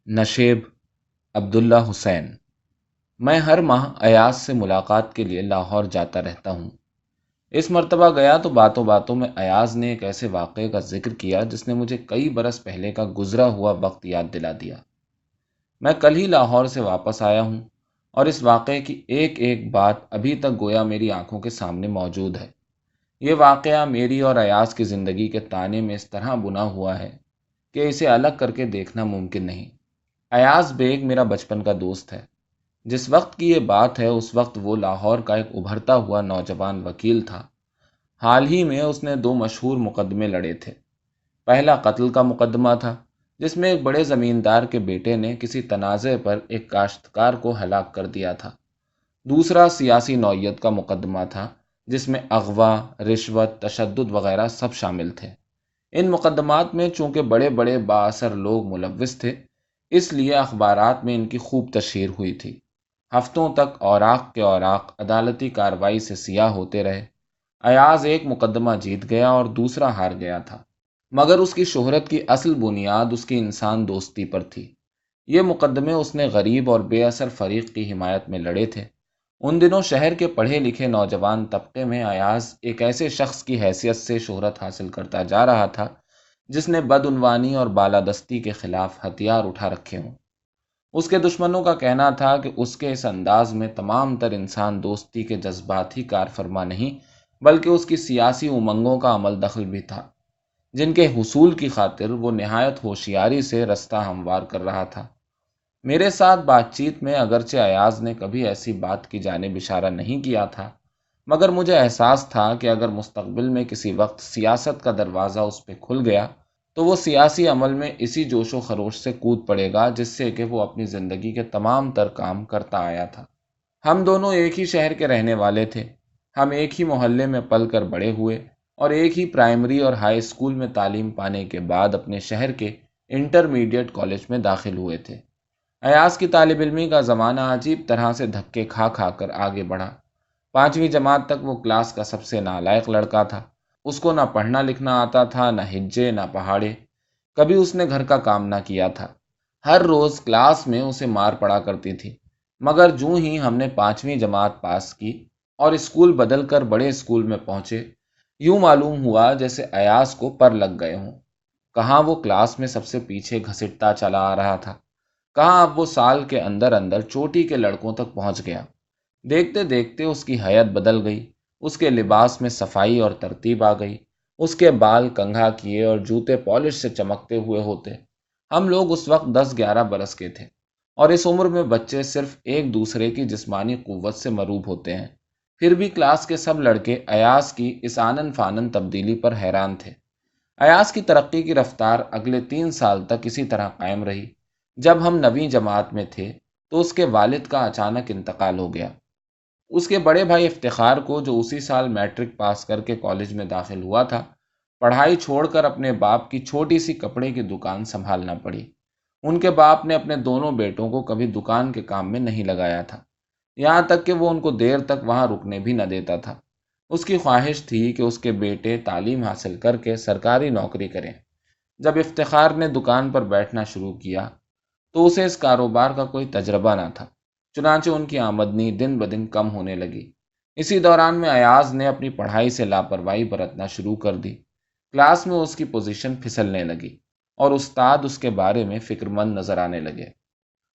نشیب عبداللہ حسین۔ میں ہر ماہ ایاز سے ملاقات کے لیے لاہور جاتا رہتا ہوں۔ اس مرتبہ گیا تو باتوں باتوں میں ایاز نے ایک ایسے واقعے کا ذکر کیا جس نے مجھے کئی برس پہلے کا گزرا ہوا وقت یاد دلا دیا۔ میں کل ہی لاہور سے واپس آیا ہوں اور اس واقعے کی ایک ایک بات ابھی تک گویا میری آنکھوں کے سامنے موجود ہے۔ یہ واقعہ میری اور ایاز کی زندگی کے تانے میں اس طرح بنا ہوا ہے کہ اسے الگ کر کے دیکھنا ممکن نہیں۔ ایاز بیگ میرا بچپن کا دوست ہے۔ جس وقت کی یہ بات ہے اس وقت وہ لاہور کا ایک ابھرتا ہوا نوجوان وکیل تھا۔ حال ہی میں اس نے 2 مشہور مقدمے لڑے تھے۔ پہلا قتل کا مقدمہ تھا جس میں ایک بڑے زمیندار کے بیٹے نے کسی تنازع پر ایک کاشتکار کو ہلاک کر دیا تھا۔ دوسرا سیاسی نوعیت کا مقدمہ تھا جس میں اغوا، رشوت، تشدد وغیرہ سب شامل تھے۔ ان مقدمات میں چونکہ بڑے بڑے بااثر لوگ ملوث تھے، اس لیے اخبارات میں ان کی خوب تشہیر ہوئی تھی۔ ہفتوں تک اوراق کے اوراق عدالتی کارروائی سے سیاہ ہوتے رہے۔ ایاز ایک مقدمہ جیت گیا اور دوسرا ہار گیا تھا، مگر اس کی شہرت کی اصل بنیاد اس کی انسان دوستی پر تھی۔ یہ مقدمے اس نے غریب اور بے اثر فریق کی حمایت میں لڑے تھے۔ ان دنوں شہر کے پڑھے لکھے نوجوان طبقے میں ایاز ایک ایسے شخص کی حیثیت سے شہرت حاصل کرتا جا رہا تھا جس نے بدعنوانی اور بالادستی کے خلاف ہتھیار اٹھا رکھے ہوں۔ اس کے دشمنوں کا کہنا تھا کہ اس کے اس انداز میں تمام تر انسان دوستی کے جذبات ہی کار فرما نہیں بلکہ اس کی سیاسی امنگوں کا عمل دخل بھی تھا، جن کے حصول کی خاطر وہ نہایت ہوشیاری سے رستہ ہموار کر رہا تھا۔ میرے ساتھ بات چیت میں اگرچہ ایاز نے کبھی ایسی بات کی جانب اشارہ نہیں کیا تھا، مگر مجھے احساس تھا کہ اگر مستقبل میں کسی وقت سیاست کا دروازہ اس پہ کھل گیا تو وہ سیاسی عمل میں اسی جوش و خروش سے کود پڑے گا جس سے کہ وہ اپنی زندگی کے تمام تر کام کرتا آیا تھا۔ ہم دونوں ایک ہی شہر کے رہنے والے تھے۔ ہم ایک ہی محلے میں پل کر بڑے ہوئے اور ایک ہی پرائمری اور ہائی اسکول میں تعلیم پانے کے بعد اپنے شہر کے انٹرمیڈیٹ کالج میں داخل ہوئے تھے۔ ایاز کی طالب علمی کا زمانہ عجیب طرح سے دھکے کھا کھا کر آگے بڑھا۔ 5ویں جماعت تک وہ کلاس کا سب سے نالائق لڑکا تھا۔ اس کو نہ پڑھنا لکھنا آتا تھا، نہ ہجے نہ پہاڑے۔ کبھی اس نے گھر کا کام نہ کیا تھا۔ ہر روز کلاس میں اسے مار پڑا کرتی تھی، مگر جوں ہی ہم نے 5ویں جماعت پاس کی اور اسکول بدل کر بڑے اسکول میں پہنچے، یوں معلوم ہوا جیسے ایاز کو پر لگ گئے ہوں۔ کہاں وہ کلاس میں سب سے پیچھے گھسٹتا چلا آ رہا تھا، کہاں اب وہ سال کے اندر اندر چوٹی کے لڑکوں تک پہنچ گیا۔ دیکھتے دیکھتے اس کی حیت بدل گئی، اس کے لباس میں صفائی اور ترتیب آ گئی، اس کے بال کنگھا کیے اور جوتے پالش سے چمکتے ہوئے ہوتے۔ ہم لوگ اس وقت 10-11 برس کے تھے، اور اس عمر میں بچے صرف ایک دوسرے کی جسمانی قوت سے مروب ہوتے ہیں۔ پھر بھی کلاس کے سب لڑکے ایاز کی اس آنن فانن تبدیلی پر حیران تھے۔ ایاز کی ترقی کی رفتار اگلے 3 سال تک اسی طرح قائم رہی۔ جب ہم 9ویں جماعت میں تھے تو اس کے والد کا اچانک انتقال ہو گیا۔ اس کے بڑے بھائی افتخار کو، جو اسی سال میٹرک پاس کر کے کالج میں داخل ہوا تھا، پڑھائی چھوڑ کر اپنے باپ کی چھوٹی سی کپڑے کی دکان سنبھالنا پڑی۔ ان کے باپ نے اپنے دونوں بیٹوں کو کبھی دکان کے کام میں نہیں لگایا تھا، یہاں تک کہ وہ ان کو دیر تک وہاں رکنے بھی نہ دیتا تھا۔ اس کی خواہش تھی کہ اس کے بیٹے تعلیم حاصل کر کے سرکاری نوکری کریں۔ جب افتخار نے دکان پر بیٹھنا شروع کیا تو اسے اس کاروبار کا کوئی تجربہ نہ تھا، چنانچہ ان کی آمدنی دن بدن کم ہونے لگی۔ اسی دوران میں ایاز نے اپنی پڑھائی سے لاپرواہی برتنا شروع کر دی۔ کلاس میں اس کی پوزیشن پھسلنے لگی اور استاد اس کے بارے میں فکر مند نظر آنے لگے۔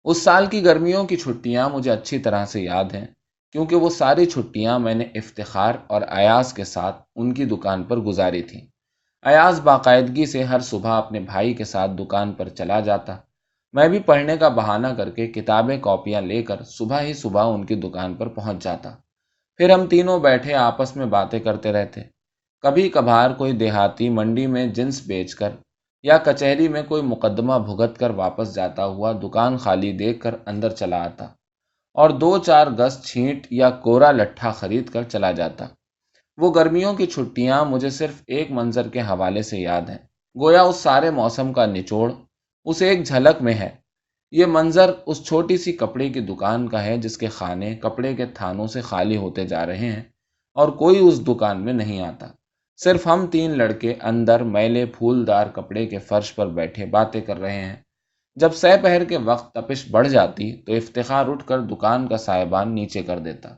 اس سال کی گرمیوں کی چھٹیاں مجھے اچھی طرح سے یاد ہیں، کیونکہ وہ ساری چھٹیاں میں نے افتخار اور ایاز کے ساتھ ان کی دکان پر گزاری تھیں۔ ایاز باقاعدگی سے ہر صبح اپنے بھائی کے ساتھ دکان پر چلا جاتا۔ میں بھی پڑھنے کا بہانہ کر کے کتابیں کاپیاں لے کر صبح ہی صبح ان کی دکان پر پہنچ جاتا۔ پھر ہم تینوں بیٹھے آپس میں باتیں کرتے رہتے۔ کبھی کبھار کوئی دیہاتی منڈی میں جنس بیچ کر یا کچہری میں کوئی مقدمہ بھگت کر واپس جاتا ہوا دکان خالی دیکھ کر اندر چلا آتا اور 2-4 گز چھینٹ یا کورا لٹھا خرید کر چلا جاتا۔ وہ گرمیوں کی چھٹیاں مجھے صرف ایک منظر کے حوالے سے یاد ہیں، گویا اس سارے موسم کا نچوڑ اس ایک جھلک میں ہے۔ یہ منظر اس چھوٹی سی کپڑے کی دکان کا ہے جس کے خانے کپڑے کے تھانوں سے خالی ہوتے جا رہے ہیں اور کوئی اس دکان میں نہیں آتا۔ صرف ہم 3 لڑکے اندر میلے پھولدار کپڑے کے فرش پر بیٹھے باتیں کر رہے ہیں۔ جب سہ پہر کے وقت تپش بڑھ جاتی تو افتخار اٹھ کر دکان کا سائبان نیچے کر دیتا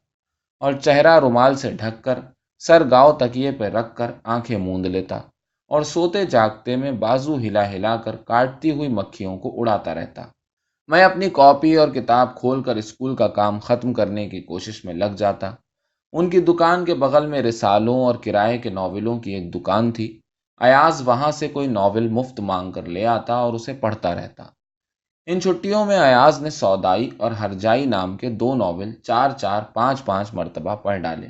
اور چہرہ رومال سے ڈھک کر سر گاؤ تکیے پہ رکھ کر آنکھیں موند لیتا اور سوتے جاگتے میں بازو ہلا ہلا کر کاٹتی ہوئی مکھیوں کو اڑاتا رہتا۔ میں اپنی کاپی اور کتاب کھول کر اسکول کا کام ختم کرنے کی کوشش میں لگ جاتا۔ ان کی دکان کے بغل میں رسالوں اور کرائے کے ناولوں کی ایک دکان تھی۔ ایاز وہاں سے کوئی ناول مفت مانگ کر لے آتا اور اسے پڑھتا رہتا۔ ان چھٹیوں میں ایاز نے سودائی اور ہرجائی نام کے دو ناول چار چار پانچ پانچ مرتبہ پڑھ ڈالے۔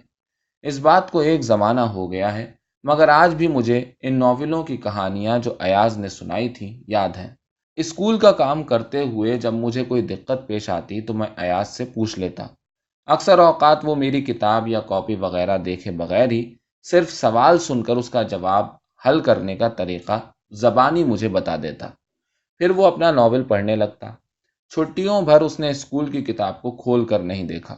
اس بات کو ایک زمانہ ہو گیا ہے، مگر آج بھی مجھے ان ناولوں کی کہانیاں جو ایاز نے سنائی تھیں یاد ہیں۔ اسکول کا کام کرتے ہوئے جب مجھے کوئی دقت پیش آتی تو میں ایاز سے پوچھ لیتا۔ اکثر اوقات وہ میری کتاب یا کاپی وغیرہ دیکھے بغیر ہی صرف سوال سن کر اس کا جواب حل کرنے کا طریقہ زبانی مجھے بتا دیتا۔ پھر وہ اپنا ناول پڑھنے لگتا۔ چھٹیوں بھر اس نے اسکول کی کتاب کو کھول کر نہیں دیکھا،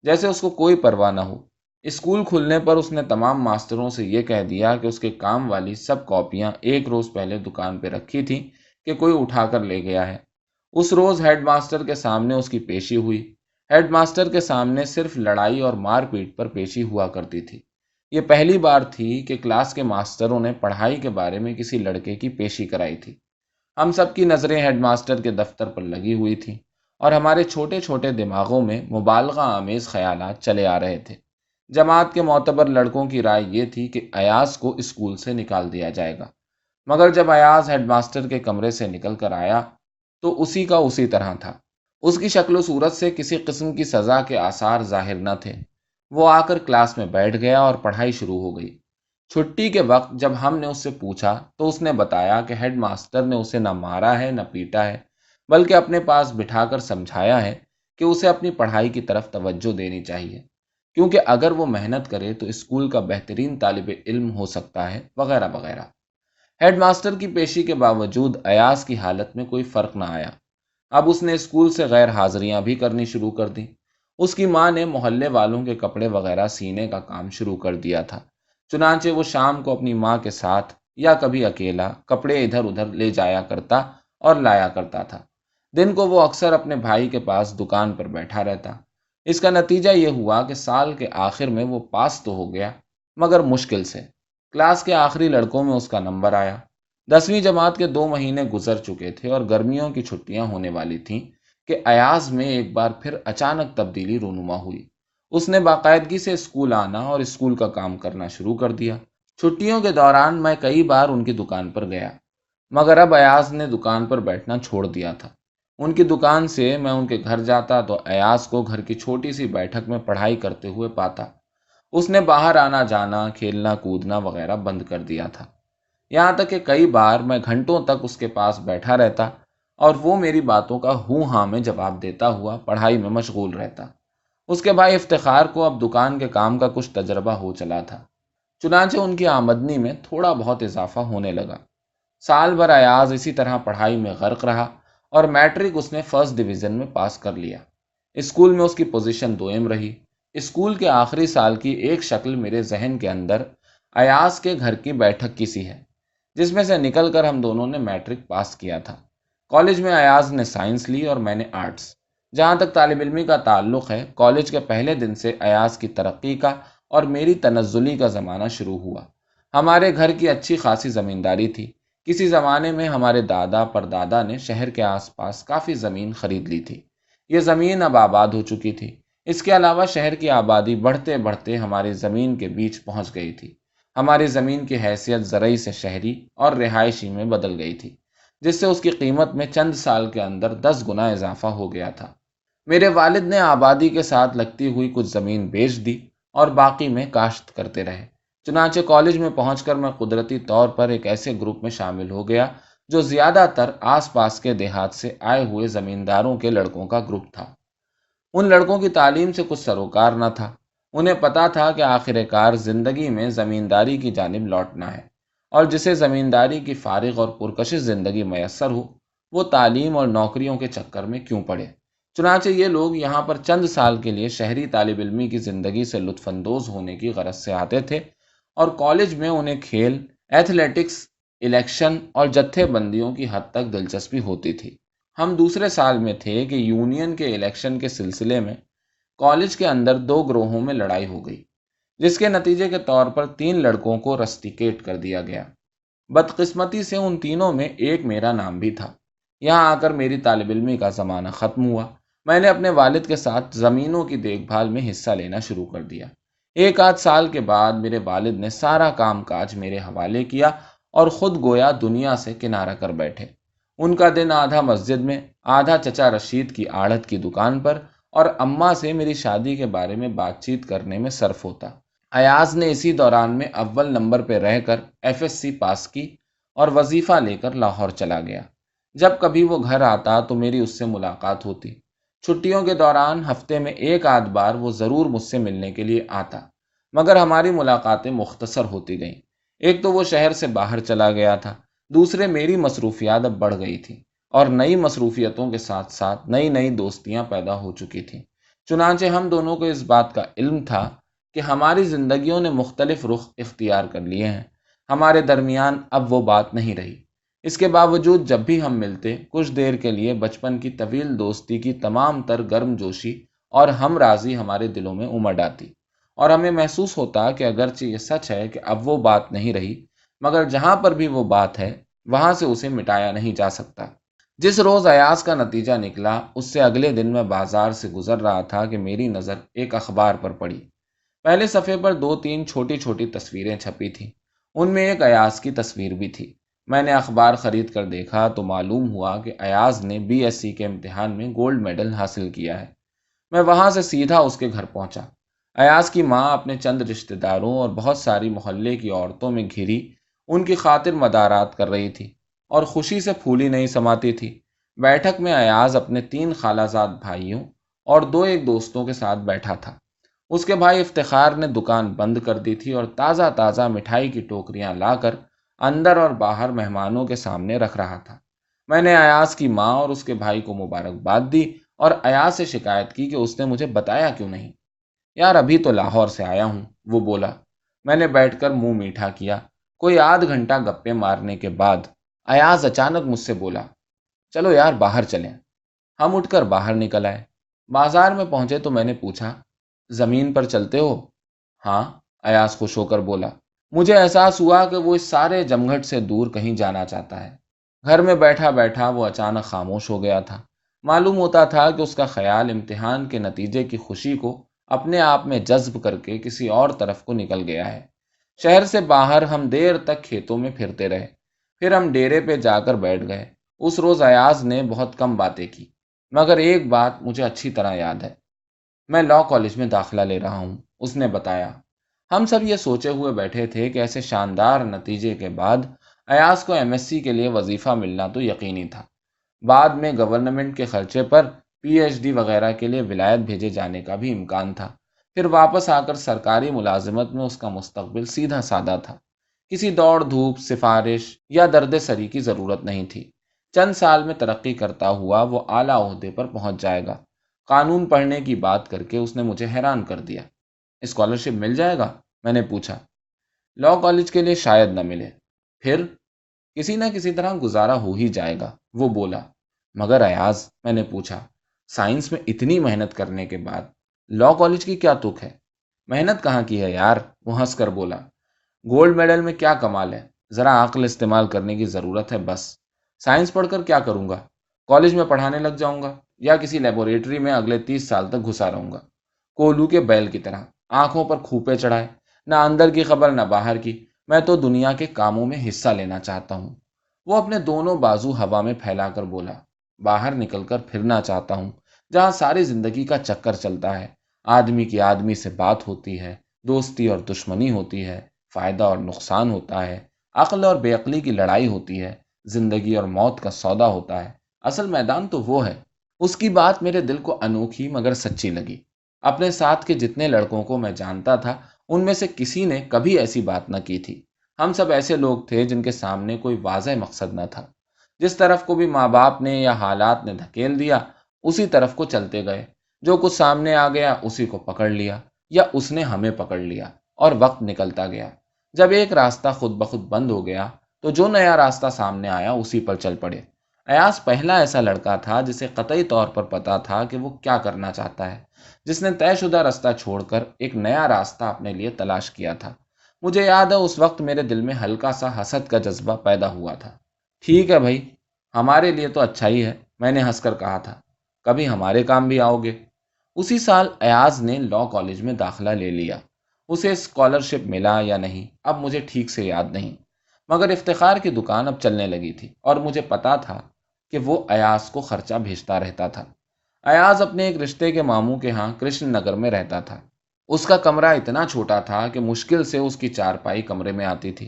جیسے اس کو کوئی پرواہ نہ ہو۔ اسکول کھلنے پر اس نے تمام ماسٹروں سے یہ کہہ دیا کہ اس کے کام والی سب کاپیاں ایک روز پہلے دکان پہ رکھی تھیں کہ کوئی اٹھا کر لے گیا ہے۔ اس روز ہیڈ ماسٹر کے سامنے اس کی پیشی ہوئی۔ ہیڈ ماسٹر کے سامنے صرف لڑائی اور مار پیٹ پر پیشی ہوا کرتی تھی۔ یہ پہلی بار تھی کہ کلاس کے ماسٹروں نے پڑھائی کے بارے میں کسی لڑکے کی پیشی کرائی تھی۔ ہم سب کی نظریں ہیڈ ماسٹر کے دفتر پر لگی ہوئی تھیں اور ہمارے چھوٹے چھوٹے دماغوں میں مبالغہ آمیز خیالات چلے آ رہے تھے۔ جماعت کے معتبر لڑکوں کی رائے یہ تھی کہ ایاز کو اسکول سے نکال دیا جائے گا، مگر جب ایاز ہیڈ ماسٹر کے کمرے سے نکل کر آیا تو اسی کا اسی طرح تھا۔ اس کی شکل و صورت سے کسی قسم کی سزا کے آثار ظاہر نہ تھے۔ وہ آ کر کلاس میں بیٹھ گیا اور پڑھائی شروع ہو گئی۔ چھٹی کے وقت جب ہم نے اس سے پوچھا تو اس نے بتایا کہ ہیڈ ماسٹر نے اسے نہ مارا ہے نہ پیٹا ہے، بلکہ اپنے پاس بٹھا کر سمجھایا ہے کہ اسے اپنی پڑھائی کی طرف توجہ دینی چاہیے، کیونکہ اگر وہ محنت کرے تو اسکول کا بہترین طالب علم ہو سکتا ہے، وغیرہ وغیرہ۔ ہیڈ ماسٹر کی پیشی کے باوجود ایاز کی حالت میں کوئی فرق نہ آیا۔ اب اس نے اسکول سے غیر حاضریاں بھی کرنی شروع کر دیں۔ اس کی ماں نے محلے والوں کے کپڑے وغیرہ سینے کا کام شروع کر دیا تھا۔ چنانچہ وہ شام کو اپنی ماں کے ساتھ یا کبھی اکیلا کپڑے ادھر ادھر لے جایا کرتا اور لایا کرتا تھا۔ دن کو وہ اکثر اپنے بھائی کے پاس دکان پر بیٹھا رہتا۔ اس کا نتیجہ یہ ہوا کہ سال کے آخر میں وہ پاس تو ہو گیا، مگر مشکل سے۔ کلاس کے آخری لڑکوں میں اس کا نمبر آیا۔ 10ویں جماعت کے 2 مہینے گزر چکے تھے اور گرمیوں کی چھٹیاں ہونے والی تھیں کہ ایاز میں ایک بار پھر اچانک تبدیلی رونما ہوئی۔ اس نے باقاعدگی سے اسکول آنا اور اسکول کا کام کرنا شروع کر دیا۔ چھٹیوں کے دوران میں کئی بار ان کی دکان پر گیا، مگر اب ایاز نے دکان پر بیٹھنا چھوڑ دیا تھا۔ ان کی دکان سے میں ان کے گھر جاتا تو ایاز کو گھر کی چھوٹی سی بیٹھک میں پڑھائی کرتے ہوئے پاتا۔ اس نے باہر آنا جانا، کھیلنا کودنا وغیرہ بند کر دیا تھا، یہاں تک کہ کئی بار میں گھنٹوں تک اس کے پاس بیٹھا رہتا اور وہ میری باتوں کا ہوں ہاں میں جواب دیتا ہوا پڑھائی میں مشغول رہتا۔ اس کے بھائی افتخار کو اب دکان کے کام کا کچھ تجربہ ہو چلا تھا، چنانچہ ان کی آمدنی میں تھوڑا بہت اضافہ ہونے لگا۔ سال بھر ایاز اسی طرح پڑھائی میں غرق رہا اور میٹرک اس نے فرسٹ ڈویژن میں پاس کر لیا۔ اسکول میں اس کی پوزیشن دوئم رہی۔ اسکول کے آخری سال کی ایک شکل میرے ذہن کے اندر ایاز کے گھر کی بیٹھک کی سی ہے، جس میں سے نکل کر ہم دونوں نے میٹرک پاس کیا تھا۔ کالج میں ایاز نے سائنس لی اور میں نے آرٹس۔ جہاں تک طالب علمی کا تعلق ہے، کالج کے پہلے دن سے ایاز کی ترقی کا اور میری تنزلی کا زمانہ شروع ہوا۔ ہمارے گھر کی اچھی خاصی زمینداری تھی۔ کسی زمانے میں ہمارے دادا پردادا نے شہر کے آس پاس کافی زمین خرید لی تھی۔ یہ زمین اب آباد ہو چکی تھی۔ اس کے علاوہ شہر کی آبادی بڑھتے بڑھتے ہماری زمین کے بیچ پہنچ گئی تھی۔ ہماری زمین کی حیثیت زرعی سے شہری اور رہائشی میں بدل گئی تھی، جس سے اس کی قیمت میں چند سال کے اندر 10 گنا اضافہ ہو گیا تھا۔ میرے والد نے آبادی کے ساتھ لگتی ہوئی کچھ زمین بیچ دی اور باقی میں کاشت کرتے رہے۔ چنانچہ کالج میں پہنچ کر میں قدرتی طور پر ایک ایسے گروپ میں شامل ہو گیا جو زیادہ تر آس پاس کے دیہات سے آئے ہوئے زمینداروں کے لڑکوں کا گروپ تھا۔ ان لڑکوں کی تعلیم سے کچھ سروکار نہ تھا۔ انہیں پتا تھا کہ آخر کار زندگی میں زمینداری کی جانب لوٹنا ہے، اور جسے زمینداری کی فارغ اور پرکشش زندگی میسر ہو، وہ تعلیم اور نوکریوں کے چکر میں کیوں پڑے۔ چنانچہ یہ لوگ یہاں پر چند سال کے لیے شہری طالب علمی کی زندگی سے لطف اندوز ہونے کی غرض سے آتے تھے، اور کالج میں انہیں کھیل، ایتھلیٹکس، الیکشن اور جتھے بندیوں کی حد تک دلچسپی ہوتی تھی۔ ہم دوسرے سال میں تھے کہ یونین کے الیکشن کے سلسلے میں کالج کے اندر دو گروہوں میں لڑائی ہو گئی، جس کے نتیجے کے طور پر 3 لڑکوں کو رسٹیکیٹ کر دیا گیا۔ بدقسمتی سے ان تینوں میں ایک میرا نام بھی تھا۔ یہاں آ کر میری طالب علمی کا زمانہ ختم ہوا۔ میں نے اپنے والد کے ساتھ زمینوں کی دیکھ بھال میں حصہ لینا شروع کر دیا۔ ایک آدھ سال کے بعد میرے والد نے سارا کام کاج میرے حوالے کیا اور خود گویا دنیا سے کنارہ کر بیٹھے۔ ان کا دن آدھا مسجد میں، آدھا چچا رشید کی آڑت کی دکان پر اور اماں سے میری شادی کے بارے میں بات چیت کرنے میں صرف ہوتا۔ ایاز نے اسی دوران میں اول نمبر پہ رہ کر ایف ایس سی پاس کی اور وظیفہ لے کر لاہور چلا گیا۔ جب کبھی وہ گھر آتا تو میری اس سے ملاقات ہوتی۔ چھٹیوں کے دوران ہفتے میں ایک آدھ بار وہ ضرور مجھ سے ملنے کے لیے آتا، مگر ہماری ملاقاتیں مختصر ہوتی گئیں۔ ایک تو وہ شہر سے باہر چلا گیا تھا، دوسرے میری مصروفیات اب بڑھ گئی تھی اور نئی مصروفیتوں کے ساتھ ساتھ نئی نئی دوستیاں پیدا ہو چکی تھیں۔ چنانچہ ہم دونوں کو اس بات کا علم تھا کہ ہماری زندگیوں نے مختلف رخ اختیار کر لیے ہیں۔ ہمارے درمیان اب وہ بات نہیں رہی۔ اس کے باوجود جب بھی ہم ملتے، کچھ دیر کے لیے بچپن کی طویل دوستی کی تمام تر گرم جوشی اور ہم راضی ہمارے دلوں میں امڈ آتی، اور ہمیں محسوس ہوتا کہ اگرچہ یہ سچ ہے کہ اب وہ بات نہیں رہی، مگر جہاں پر بھی وہ بات ہے وہاں سے اسے مٹایا نہیں جا سکتا۔ جس روز ایاز کا نتیجہ نکلا، اس سے اگلے دن میں بازار سے گزر رہا تھا کہ میری نظر ایک اخبار پر پڑی۔ پہلے صفحے پر 2-3 چھوٹی چھوٹی تصویریں چھپی تھیں، ان میں ایک ایاز کی تصویر بھی تھی۔ میں نے اخبار خرید کر دیکھا تو معلوم ہوا کہ ایاز نے بی ایس سی کے امتحان میں گولڈ میڈل حاصل کیا ہے۔ میں وہاں سے سیدھا اس کے گھر پہنچا۔ ایاز کی ماں اپنے چند رشتہ داروں اور بہت ساری محلے کی عورتوں میں گھری ان کی خاطر مدارات کر رہی تھی اور خوشی سے پھولی نہیں سماتی تھی۔ بیٹھک میں ایاز اپنے 3 خالہ زاد بھائیوں اور 2 دوستوں کے ساتھ بیٹھا تھا۔ اس کے بھائی افتخار نے دکان بند کر دی تھی اور تازہ تازہ مٹھائی کی ٹوکریاں لا کر اندر اور باہر مہمانوں کے سامنے رکھ رہا تھا۔ میں نے ایاز کی ماں اور اس کے بھائی کو مبارکباد دی اور ایاز سے شکایت کی کہ اس نے مجھے بتایا کیوں نہیں۔ یار ابھی تو لاہور سے آیا ہوں، وہ بولا۔ میں نے بیٹھ کر منہ میٹھا کیا۔ کوئی آدھ گھنٹہ گپے مارنے کے بعد ایاز اچانک مجھ سے بولا، چلو یار باہر چلیں۔ ہم اٹھ کر باہر نکل آئے۔ بازار میں پہنچے تو میں نے پوچھا، زمین پر چلتے ہو؟ ہاں، ایاز خوش ہو کر بولا۔ مجھے احساس ہوا کہ وہ اس سارے جمگھٹ سے دور کہیں جانا چاہتا ہے۔ گھر میں بیٹھا بیٹھا وہ اچانک خاموش ہو گیا تھا۔ معلوم ہوتا تھا کہ اس کا خیال امتحان کے نتیجے کی خوشی کو اپنے آپ میں جذب کر کے کسی اور طرف کو نکل گیا ہے۔ شہر سے باہر ہم دیر تک کھیتوں میں پھرتے رہے، پھر ہم ڈیرے پہ جا کر بیٹھ گئے۔ اس روز ایاز نے بہت کم باتیں کی، مگر ایک بات مجھے اچھی طرح یاد ہے۔ میں لاء کالج میں داخلہ لے رہا ہوں، اس نے بتایا۔ ہم سب یہ سوچے ہوئے بیٹھے تھے کہ ایسے شاندار نتیجے کے بعد ایاز کو ایم ایس سی کے لیے وظیفہ ملنا تو یقینی تھا۔ بعد میں گورنمنٹ کے خرچے پر پی ایچ ڈی وغیرہ کے لیے ولایت بھیجے جانے کا بھی امکان تھا۔ پھر واپس آ کر سرکاری ملازمت میں اس کا مستقبل سیدھا سادہ تھا۔ کسی دوڑ دھوپ، سفارش یا درد سری کی ضرورت نہیں تھی۔ چند سال میں ترقی کرتا ہوا وہ اعلیٰ عہدے پر پہنچ جائے گا۔ قانون پڑھنے کی بات کر کے اس نے مجھے حیران کر دیا۔ اسکالرشپ مل جائے گا؟ میں نے پوچھا۔ لاء کالج کے لیے شاید نہ ملے، پھر کسی نہ کسی طرح گزارا ہو ہی جائے گا، وہ بولا۔ مگر ایاز، میں نے پوچھا، سائنس میں اتنی محنت کرنے کے بعد لاء کالج کی کیا تک ہے؟ محنت کہاں کی ہے یار، وہ ہنس کر بولا۔ گولڈ میڈل میں کیا کمال ہے، ذرا عقل استعمال کرنے کی ضرورت ہے بس۔ سائنس پڑھ کر کیا کروں گا؟ کالج میں پڑھانے لگ جاؤں گا یا کسی لیبوریٹری میں اگلے 30 سال تک گھسا رہوں گا، کولو کے بیل کی طرح، آنکھوں پر کھوپے چڑھائے، نہ اندر کی خبر نہ باہر کی۔ میں تو دنیا کے کاموں میں حصہ لینا چاہتا ہوں۔ وہ اپنے دونوں بازو ہوا میں پھیلا کر بولا۔ باہر نکل کر پھرنا چاہتا ہوں، جہاں ساری زندگی کا چکر چلتا ہے، آدمی کی آدمی سے بات ہوتی ہے، دوستی اور دشمنی ہوتی ہے، فائدہ اور نقصان ہوتا ہے، عقل اور بے عقلی کی لڑائی ہوتی ہے، زندگی اور موت کا سودا ہوتا ہے۔ اصل میدان تو وہ ہے۔ اس کی بات میرے دل کو انوکھی مگر سچی لگی۔ اپنے ساتھ کے جتنے لڑکوں کو میں جانتا تھا، ان میں سے کسی نے کبھی ایسی بات نہ کی تھی۔ ہم سب ایسے لوگ تھے جن کے سامنے کوئی واضح مقصد نہ تھا۔ جس طرف کو بھی ماں باپ نے یا حالات نے دھکیل دیا، اسی طرف کو چلتے گئے۔ جو کچھ سامنے آ گیا اسی کو پکڑ لیا، یا اس نے ہمیں پکڑ لیا، اور وقت نکلتا گیا۔ جب ایک راستہ خود بخود بند ہو گیا تو جو نیا راستہ سامنے آیا اسی پر چل پڑے۔ ایاز پہلا ایسا لڑکا تھا جسے قطعی طور پر پتا تھا کہ وہ کیا کرنا چاہتا ہے، جس نے طے شدہ راستہ چھوڑ کر ایک نیا راستہ اپنے لیے تلاش کیا تھا۔ مجھے یاد ہے اس وقت میرے دل میں ہلکا سا حسد کا جذبہ پیدا ہوا تھا۔ ٹھیک ہے بھائی، ہمارے لیے تو اچھا ہی ہے، میں نے ہنس کر کہا تھا، کبھی ہمارے کام بھی آؤ گے۔ اسی سال ایاز نے لا کالج میں داخلہ لے لیا۔ اسے اسکالرشپ ملا یا نہیں اب مجھے ٹھیک سے یاد نہیں، مگر افتخار کی دکان اب چلنے لگی تھی اور مجھے پتا تھا کہ وہ ایاز کو خرچہ بھیجتا رہتا تھا۔ ایاز اپنے ایک رشتے کے ماموں کے ہاں کرشن نگر میں رہتا تھا۔ اس کا کمرہ اتنا چھوٹا تھا کہ مشکل سے اس کی چارپائی کمرے میں آتی تھی۔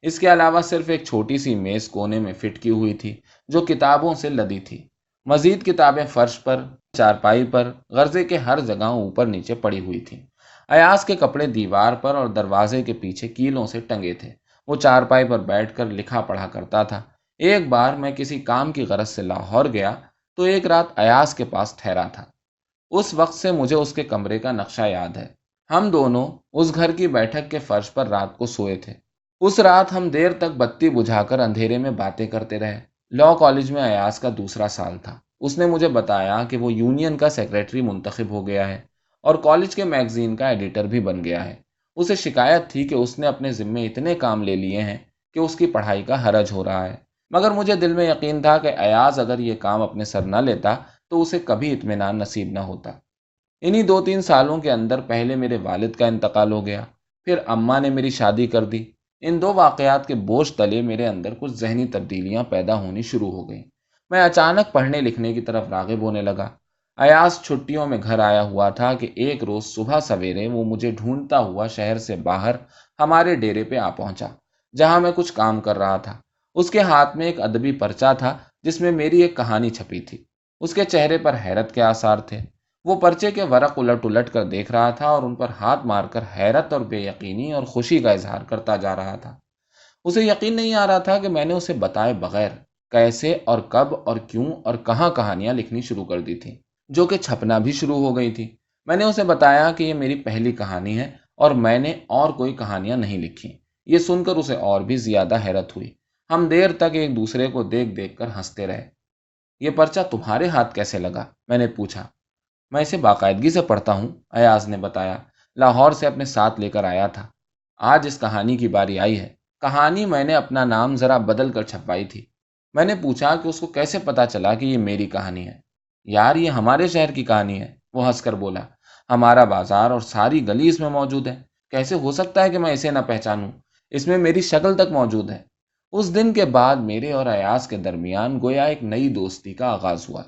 اس کے علاوہ صرف ایک چھوٹی سی میز کونے میں فٹ کی ہوئی تھی جو کتابوں سے لدی تھی۔ مزید کتابیں فرش پر، چارپائی پر، غرضے کے ہر جگہ اوپر نیچے پڑی ہوئی تھیں۔ ایاز کے کپڑے دیوار پر اور دروازے کے پیچھے کیلوں سے ٹنگے تھے۔ وہ چارپائی پر بیٹھ کر لکھا پڑھا کرتا تھا۔ ایک بار میں کسی کام کی غرض سے لاہور گیا تو ایک رات ایاز کے پاس ٹھہرا تھا۔ اس وقت سے مجھے اس کے کمرے کا نقشہ یاد ہے۔ ہم دونوں اس گھر کی بیٹھک کے فرش پر رات کو سوئے تھے۔ اس رات ہم دیر تک بتی بجھا کر اندھیرے میں باتیں کرتے رہے۔ لا کالج میں ایاز کا دوسرا سال تھا۔ اس نے مجھے بتایا کہ وہ یونین کا سیکریٹری منتخب ہو گیا ہے اور کالج کے میگزین کا ایڈیٹر بھی بن گیا ہے۔ اسے شکایت تھی کہ اس نے اپنے ذمے اتنے کام لے لیے ہیں کہ اس کی پڑھائی کا حرج ہو رہا ہے، مگر مجھے دل میں یقین تھا کہ ایاز اگر یہ کام اپنے سر نہ لیتا تو اسے کبھی اطمینان نصیب نہ ہوتا۔ انہی 2-3 سالوں کے اندر پہلے میرے والد کا انتقال ہو گیا، پھر اماں نے میری شادی کر دی۔ ان دو واقعات کے بوجھ تلے میرے اندر کچھ ذہنی تبدیلیاں پیدا ہونی شروع ہو گئیں۔ میں اچانک پڑھنے لکھنے کی طرف راغب ہونے لگا۔ ایاز چھٹیوں میں گھر آیا ہوا تھا کہ ایک روز صبح سویرے وہ مجھے ڈھونڈتا ہوا شہر سے باہر ہمارے ڈیرے پہ آ پہنچا جہاں میں کچھ کام کر رہا تھا۔ اس کے ہاتھ میں ایک ادبی پرچہ تھا جس میں میری ایک کہانی چھپی تھی۔ اس کے چہرے پر حیرت کے آثار تھے۔ وہ پرچے کے ورق الٹ الٹ کر دیکھ رہا تھا اور ان پر ہاتھ مار کر حیرت اور بے یقینی اور خوشی کا اظہار کرتا جا رہا تھا۔ اسے یقین نہیں آ رہا تھا کہ میں نے اسے بتائے بغیر کیسے اور کب اور کیوں اور کہاں کہانیاں لکھنی شروع کر دی تھیں، جو کہ چھپنا بھی شروع ہو گئی تھی۔ میں نے اسے بتایا کہ یہ میری پہلی کہانی ہے اور میں نے اور کوئی کہانیاں نہیں لکھی۔ یہ سن کر اسے اور بھی زیادہ حیرت ہوئی۔ ہم دیر تک ایک دوسرے کو دیکھ دیکھ کر ہنستے رہے۔ یہ پرچہ تمہارے ہاتھ کیسے لگا؟ میں نے پوچھا۔ میں اسے باقاعدگی سے پڑھتا ہوں، ایاز نے بتایا، لاہور سے اپنے ساتھ لے کر آیا تھا۔ آج اس کہانی کی باری آئی ہے۔ کہانی میں نے اپنا نام ذرا بدل کر چھپوائی تھی۔ میں نے پوچھا کہ اس کو کیسے پتا چلا کہ یہ میری کہانی ہے؟ یار یہ ہمارے شہر کی کہانی ہے، وہ ہنس کر بولا۔ ہمارا بازار اور ساری گلی اس میں موجود ہے، کیسے ہو سکتا ہے کہ میں اسے نہ پہچانوں؟ اس میں میری شکل تک موجود ہے۔ اس دن کے بعد میرے اور ایاز کے درمیان گویا ایک نئی دوستی کا آغاز ہوا۔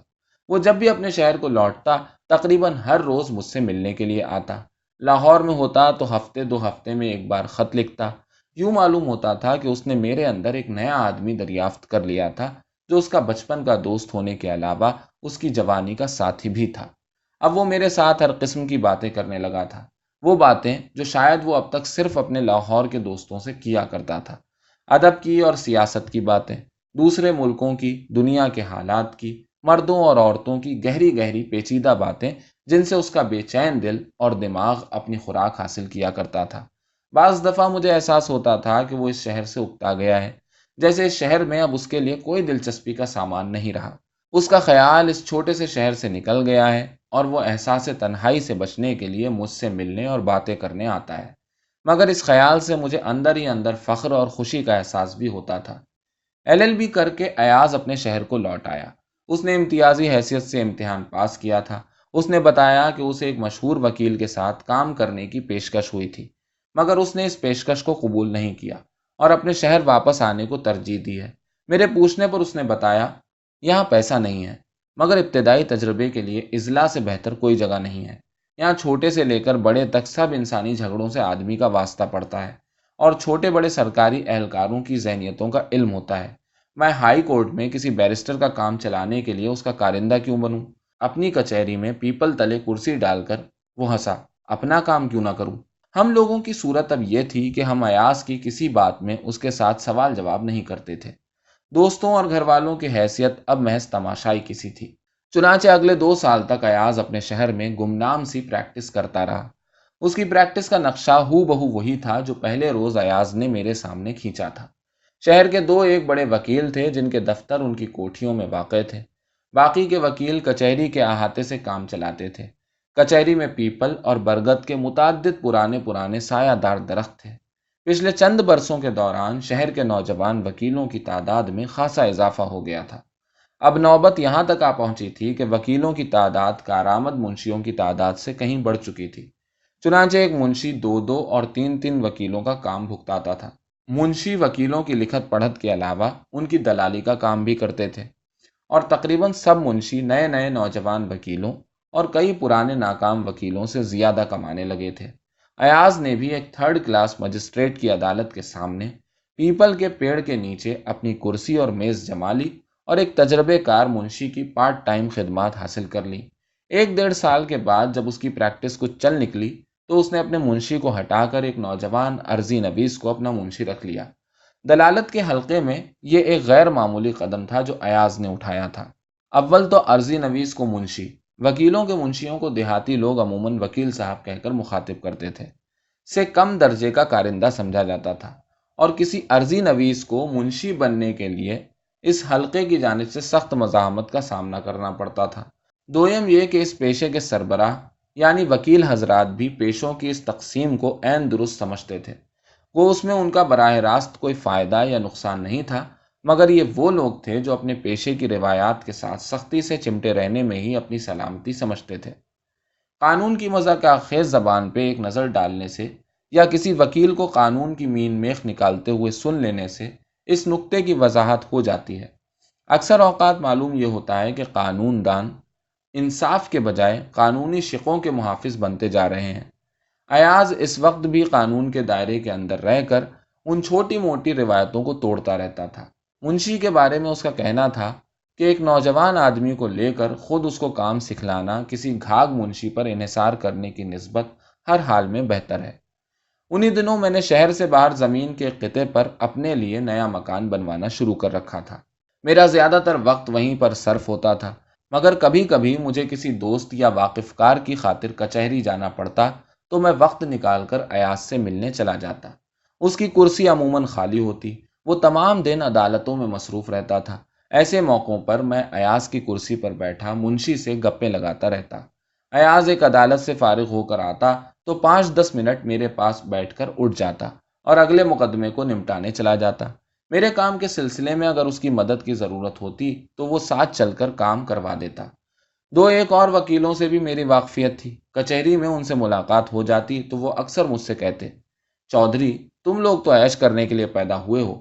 وہ جب بھی اپنے شہر کو لوٹتا تقریباً ہر روز مجھ سے ملنے کے لیے آتا۔ لاہور میں ہوتا تو ہفتے 2 ہفتے میں ایک بار خط لکھتا۔ یوں معلوم ہوتا تھا کہ اس نے میرے اندر ایک نیا آدمی دریافت کر لیا تھا جو اس کا بچپن کا دوست ہونے کے علاوہ اس کی جوانی کا ساتھی بھی تھا۔ اب وہ میرے ساتھ ہر قسم کی باتیں کرنے لگا تھا، وہ باتیں جو شاید وہ اب تک صرف اپنے لاہور کے دوستوں سے کیا کرتا تھا۔ ادب کی اور سیاست کی باتیں، دوسرے ملکوں کی، دنیا کے حالات کی، مردوں اور عورتوں کی گہری گہری پیچیدہ باتیں جن سے اس کا بے چین دل اور دماغ اپنی خوراک حاصل کیا کرتا تھا۔ بعض دفعہ مجھے احساس ہوتا تھا کہ وہ اس شہر سے اکتا گیا ہے، جیسے اس شہر میں اب اس کے لیے کوئی دلچسپی کا سامان نہیں رہا۔ اس کا خیال اس چھوٹے سے شہر سے نکل گیا ہے اور وہ احساس تنہائی سے بچنے کے لیے مجھ سے ملنے اور باتیں کرنے آتا ہے۔ مگر اس خیال سے مجھے اندر ہی اندر فخر اور خوشی کا احساس بھی ہوتا تھا۔ LLB کر کے ایاز اپنے شہر کو لوٹ آیا۔ اس نے امتیازی حیثیت سے امتحان پاس کیا تھا۔ اس نے بتایا کہ اسے ایک مشہور وکیل کے ساتھ کام کرنے کی پیشکش ہوئی تھی، مگر اس نے اس پیشکش کو قبول نہیں کیا اور اپنے شہر واپس آنے کو ترجیح دی ہے۔ میرے پوچھنے پر اس نے بتایا، یہاں پیسہ نہیں ہے، مگر ابتدائی تجربے کے لیے اضلاع سے بہتر کوئی جگہ نہیں ہے۔ یہاں چھوٹے سے لے کر بڑے تک سب انسانی جھگڑوں سے آدمی کا واسطہ پڑتا ہے اور چھوٹے بڑے سرکاری اہلکاروں کی ذہنیتوں کا علم ہوتا ہے۔ میں ہائی کورٹ میں کسی بیرسٹر کا کام چلانے کے لیے اس کا کارندہ کیوں بنوں؟ اپنی کچہری میں پیپل تلے کرسی ڈال کر وہ ہنسا، اپنا کام کیوں نہ کروں؟ ہم لوگوں کی صورت اب یہ تھی کہ ہم ایاز کی کسی بات میں اس کے ساتھ سوال جواب نہیں کرتے تھے۔ دوستوں اور گھر والوں کی حیثیت اب محض تماشائی کسی تھی۔ چنانچہ اگلے 2 سال تک ایاز اپنے شہر میں گمنام سی پریکٹس کرتا رہا۔ اس کی پریکٹس کا نقشہ ہو بہو وہی تھا جو پہلے روز ایاز نے میرے سامنے کھینچا تھا۔ شہر کے دو ایک بڑے وکیل تھے جن کے دفتر ان کی کوٹھیوں میں واقع تھے۔ باقی کے وکیل کچہری کے احاطے سے کام چلاتے تھے۔ کچہری میں پیپل اور برگد کے متعدد پرانے پرانے سایہ دار درخت تھے۔ پچھلے چند برسوں کے دوران شہر کے نوجوان وکیلوں کی تعداد میں خاصا اضافہ ہو گیا تھا۔ اب نوبت یہاں تک آ پہنچی تھی کہ وکیلوں کی تعداد کارآمد منشیوں کی تعداد سے کہیں بڑھ چکی تھی۔ چنانچہ ایک منشی دو دو اور تین تین وکیلوں کا کام بھگتاتا تھا۔ منشی وکیلوں کی لکھت پڑھت کے علاوہ ان کی دلالی کا کام بھی کرتے تھے، اور تقریباً سب منشی نئے نئے نوجوان وکیلوں اور کئی پرانے ناکام وکیلوں سے زیادہ کمانے لگے تھے۔ ایاز نے بھی ایک تھرڈ کلاس مجسٹریٹ کی عدالت کے سامنے پیپل کے پیڑ کے نیچے اپنی کرسی اور میز جما لی اور ایک تجربے کار منشی کی پارٹ ٹائم خدمات حاصل کر لی۔ ایک ڈیڑھ سال کے بعد جب اس کی پریکٹس کچھ چل نکلی تو اس نے اپنے منشی کو ہٹا کر ایک نوجوان عرضی نویس کو اپنا منشی رکھ لیا۔ دلالت کے حلقے میں یہ ایک غیر معمولی قدم تھا جو ایاز نے اٹھایا تھا۔ اول تو عرضی نویس کو منشی، وکیلوں کے منشیوں کو دیہاتی لوگ عموماً وکیل صاحب کہہ کر مخاطب کرتے تھے، سے کم درجے کا کارندہ سمجھا جاتا تھا، اور کسی عرضی نویس کو منشی بننے کے لیے اس حلقے کی جانب سے سخت مزاحمت کا سامنا کرنا پڑتا تھا۔ دویم یہ کہ اس پیشے کے سربراہ یعنی وکیل حضرات بھی پیشوں کی اس تقسیم کو عین درست سمجھتے تھے۔ وہ اس میں ان کا براہ راست کوئی فائدہ یا نقصان نہیں تھا، مگر یہ وہ لوگ تھے جو اپنے پیشے کی روایات کے ساتھ سختی سے چمٹے رہنے میں ہی اپنی سلامتی سمجھتے تھے۔ قانون کی مذاکرہ خیز زبان پہ ایک نظر ڈالنے سے یا کسی وکیل کو قانون کی مین میخ نکالتے ہوئے سن لینے سے اس نقطے کی وضاحت ہو جاتی ہے۔ اکثر اوقات معلوم یہ ہوتا ہے کہ قانون دان انصاف کے بجائے قانونی شقوں کے محافظ بنتے جا رہے ہیں۔ ایاز اس وقت بھی قانون کے دائرے کے اندر رہ کر ان چھوٹی موٹی روایتوں کو توڑتا رہتا تھا۔ منشی کے بارے میں اس کا کہنا تھا کہ ایک نوجوان آدمی کو لے کر خود اس کو کام سکھلانا کسی گھاگ منشی پر انحصار کرنے کی نسبت ہر حال میں بہتر ہے۔ انہی دنوں میں نے شہر سے باہر زمین کے خطے پر اپنے لیے نیا مکان بنوانا شروع کر رکھا تھا۔ میرا زیادہ تر وقت وہیں پر صرف ہوتا تھا، مگر کبھی کبھی مجھے کسی دوست یا واقف کار کی خاطر کچہری جانا پڑتا تو میں وقت نکال کر ایاز سے ملنے چلا جاتا۔ اس کی کرسی عموماً خالی ہوتی، وہ تمام دن عدالتوں میں مصروف رہتا تھا۔ ایسے موقعوں پر میں ایاز کی کرسی پر بیٹھا منشی سے گپیں لگاتا رہتا۔ ایاز ایک عدالت سے فارغ ہو کر آتا تو 5-10 منٹ میرے پاس بیٹھ کر اٹھ جاتا اور اگلے مقدمے کو نمٹانے چلا جاتا۔ میرے کام کے سلسلے میں اگر اس کی مدد کی ضرورت ہوتی تو وہ ساتھ چل کر کام کروا دیتا۔ دو ایک اور وکیلوں سے بھی میری واقفیت تھی۔ کچہری میں ان سے ملاقات ہو جاتی تو وہ اکثر مجھ سے کہتے، چودھری تم لوگ تو عیش کرنے کے لیے پیدا ہوئے ہو،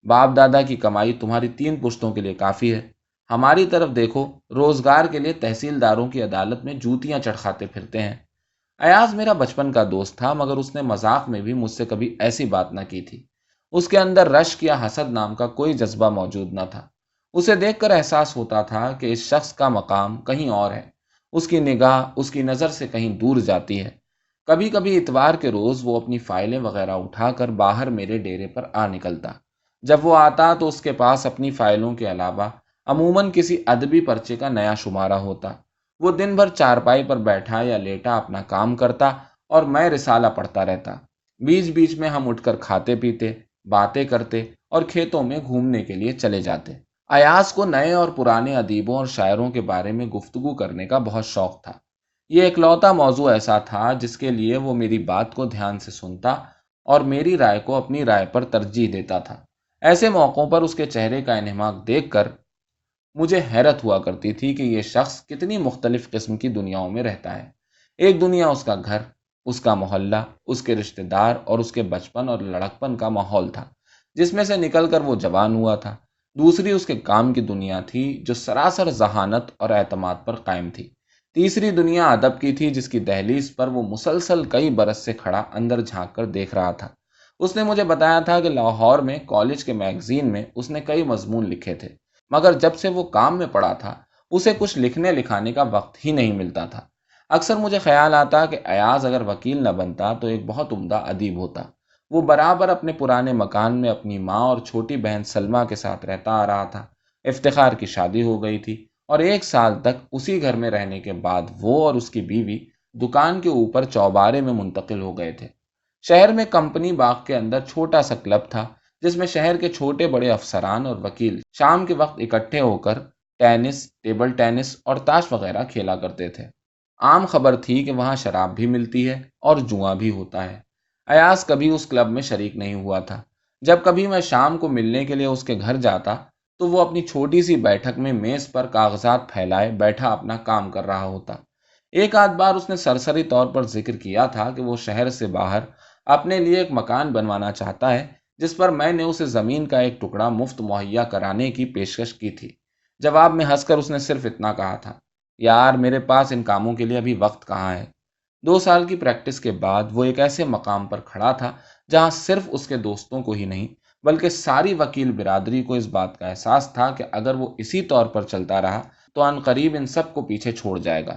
باپ دادا کی کمائی تمہاری 3 پشتوں کے لیے کافی ہے۔ ہماری طرف دیکھو، روزگار کے لیے تحصیلداروں کی عدالت میں جوتیاں چڑھاتے پھرتے ہیں۔ ایاز میرا بچپن کا دوست تھا، مگر اس نے مذاق میں بھی مجھ سے کبھی ایسی بات نہ کی تھی۔ اس کے اندر رشک یا حسد نام کا کوئی جذبہ موجود نہ تھا۔ اسے دیکھ کر احساس ہوتا تھا کہ اس شخص کا مقام کہیں اور ہے، اس کی نگاہ اس کی نظر سے کہیں دور جاتی ہے۔ کبھی کبھی اتوار کے روز وہ اپنی فائلیں وغیرہ اٹھا کر باہر میرے ڈیرے پر آ نکلتا۔ جب وہ آتا تو اس کے پاس اپنی فائلوں کے علاوہ عموماً کسی ادبی پرچے کا نیا شمارہ ہوتا۔ وہ دن بھر چارپائی پر بیٹھا یا لیٹا اپنا کام کرتا اور میں رسالہ پڑھتا رہتا۔ بیچ بیچ میں ہم اٹھ کر کھاتے پیتے، باتیں کرتے اور کھیتوں میں گھومنے کے لیے چلے جاتے۔ ایاز کو نئے اور پرانے ادیبوں اور شاعروں کے بارے میں گفتگو کرنے کا بہت شوق تھا۔ یہ اکلوتا موضوع ایسا تھا جس کے لیے وہ میری بات کو دھیان سے سنتا اور میری رائے کو اپنی رائے پر ترجیح دیتا تھا۔ ایسے موقعوں پر اس کے چہرے کا انہماک دیکھ کر مجھے حیرت ہوا کرتی تھی کہ یہ شخص کتنی مختلف قسم کی دنیاؤں میں رہتا ہے۔ ایک دنیا اس کا گھر، اس کا محلہ، اس کے رشتہ دار اور اس کے بچپن اور لڑکپن کا ماحول تھا جس میں سے نکل کر وہ جوان ہوا تھا۔ دوسری اس کے کام کی دنیا تھی جو سراسر ذہانت اور اعتماد پر قائم تھی۔ تیسری دنیا ادب کی تھی جس کی دہلیز پر وہ مسلسل کئی برس سے کھڑا اندر جھانک کر دیکھ رہا تھا۔ اس نے مجھے بتایا تھا کہ لاہور میں کالج کے میگزین میں اس نے کئی مضمون لکھے تھے، مگر جب سے وہ کام میں پڑا تھا اسے کچھ لکھنے لکھانے کا وقت ہی نہیں ملتا تھا۔ اکثر مجھے خیال آتا کہ ایاز اگر وکیل نہ بنتا تو ایک بہت عمدہ ادیب ہوتا۔ وہ برابر اپنے پرانے مکان میں اپنی ماں اور چھوٹی بہن سلمہ کے ساتھ رہتا آ رہا تھا۔ افتخار کی شادی ہو گئی تھی اور 1 سال تک اسی گھر میں رہنے کے بعد وہ اور اس کی بیوی دکان کے اوپر چوبارے میں منتقل ہو گئے تھے۔ شہر میں کمپنی باغ کے اندر چھوٹا سا کلب تھا جس میں شہر کے چھوٹے بڑے افسران اور وکیل شام کے وقت اکٹھے ہو کر ٹینس، ٹیبل ٹینس اور تاش وغیرہ کھیلا کرتے تھے۔ عام خبر تھی کہ وہاں شراب بھی ملتی ہے اور جوا بھی ہوتا ہے۔ ایاز کبھی اس کلب میں شریک نہیں ہوا تھا۔ جب کبھی میں شام کو ملنے کے لیے اس کے گھر جاتا تو وہ اپنی چھوٹی سی بیٹھک میں میز پر کاغذات پھیلائے بیٹھا اپنا کام کر رہا ہوتا۔ ایک آدھ بار اس نے سرسری طور پر ذکر کیا تھا کہ وہ شہر سے باہر اپنے لیے ایک مکان بنوانا چاہتا ہے، جس پر میں نے اسے زمین کا ایک ٹکڑا مفت مہیا کرانے کی پیشکش کی تھی۔ جواب میں ہنس کر اس نے صرف اتنا کہا تھا، یار میرے پاس ان کاموں کے لیے ابھی وقت کہاں ہے۔ 2 سال کی پریکٹس کے بعد وہ ایک ایسے مقام پر کھڑا تھا جہاں صرف اس کے دوستوں کو ہی نہیں بلکہ ساری وکیل برادری کو اس بات کا احساس تھا کہ اگر وہ اسی طور پر چلتا رہا تو ان قریب ان سب کو پیچھے چھوڑ جائے گا۔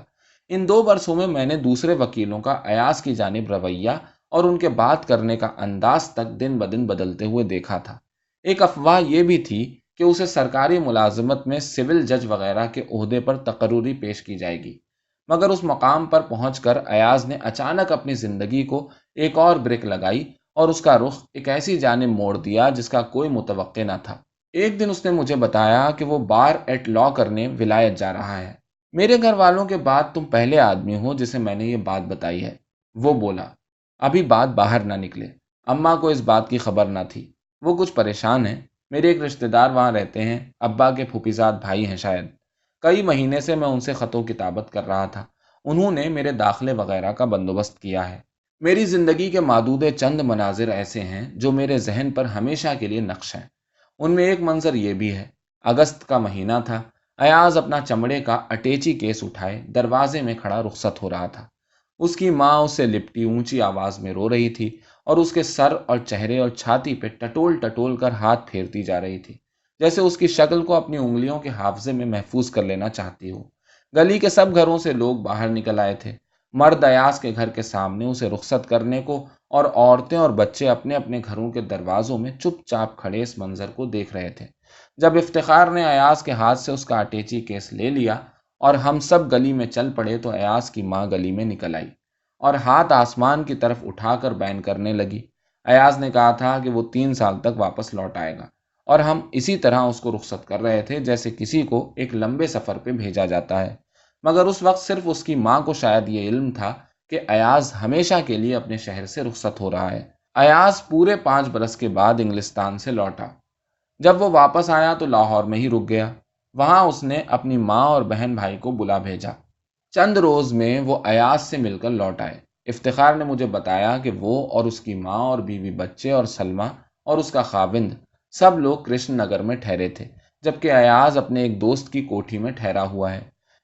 ان 2 برسوں میں نے دوسرے وکیلوں کا ایاز کی جانب رویہ اور ان کے بات کرنے کا انداز تک دن بدن بدلتے ہوئے دیکھا تھا۔ ایک افواہ یہ بھی تھی کہ اسے سرکاری ملازمت میں سول جج وغیرہ کے عہدے پر تقرری پیش کی جائے گی، مگر اس مقام پر پہنچ کر ایاز نے اچانک اپنی زندگی کو ایک اور بریک لگائی اور اس کا رخ ایک ایسی جانب موڑ دیا جس کا کوئی متوقع نہ تھا۔ ایک دن اس نے مجھے بتایا کہ وہ بار ایٹ لا کرنے ولایت جا رہا ہے۔ میرے گھر والوں کے بعد تم پہلے آدمی ہو جسے میں نے یہ بات بتائی ہے، وہ بولا۔ ابھی بات باہر نہ نکلے۔ اماں کو اس بات کی خبر نہ تھی۔ وہ کچھ پریشان ہیں۔ میرے ایک رشتہ دار وہاں رہتے ہیں، ابا کے پھوپھیزاد بھائی ہیں شاید۔ کئی مہینے سے میں ان سے خط و کتابت کر رہا تھا۔ انہوں نے میرے داخلے وغیرہ کا بندوبست کیا ہے۔ میری زندگی کے محدود چند مناظر ایسے ہیں جو میرے ذہن پر ہمیشہ کے لیے نقش ہیں۔ ان میں ایک منظر یہ بھی ہے۔ اگست کا مہینہ تھا۔ ایاز اپنا چمڑے کا اٹیچی کیس اٹھائے دروازے میں کھڑا رخصت ہو رہا تھا۔ اس کی ماں اسے لپٹی اونچی آواز میں رو رہی تھی اور اس کے سر اور چہرے اور چھاتی پہ ٹٹول ٹٹول کر ہاتھ پھیرتی جا رہی تھی، جیسے اس کی شکل کو اپنی انگلیوں کے حافظے میں محفوظ کر لینا چاہتی ہو۔ گلی کے سب گھروں سے لوگ باہر نکل آئے تھے۔ مرد ایاز کے گھر کے سامنے اسے رخصت کرنے کو اور عورتیں اور بچے اپنے اپنے گھروں کے دروازوں میں چپ چاپ کھڑے اس منظر کو دیکھ رہے تھے۔ جب افتخار نے ایاز کے ہاتھ سے اس کا اٹیچی کیس لے لیا اور ہم سب گلی میں چل پڑے تو ایاز کی ماں گلی میں نکل آئی اور ہاتھ آسمان کی طرف اٹھا کر بین کرنے لگی۔ ایاز نے کہا تھا کہ وہ 3 سال تک واپس لوٹ آئے گا اور ہم اسی طرح اس کو رخصت کر رہے تھے جیسے کسی کو ایک لمبے سفر پہ بھیجا جاتا ہے۔ مگر اس وقت صرف اس کی ماں کو شاید یہ علم تھا کہ ایاز ہمیشہ کے لیے اپنے شہر سے رخصت ہو رہا ہے۔ ایاز پورے 5 برس کے بعد انگلستان سے لوٹا۔ جب وہ واپس آیا تو لاہور میں ہی رک گیا۔ وہاں اس نے اپنی ماں اور بہن بھائی کو بلا بھیجا۔ چند روز میں وہ ایاز سے مل کر لوٹ آئے۔ افتخار نے مجھے بتایا کہ وہ اور اس کی ماں اور بیوی بچے اور سلمہ اور اس کا خاوند سب لوگ کرشن نگر میں ٹھہرے تھے، جبکہ ایاز اپنے ایک دوست کی کوٹھی میں ٹھہرا ہوا ہے۔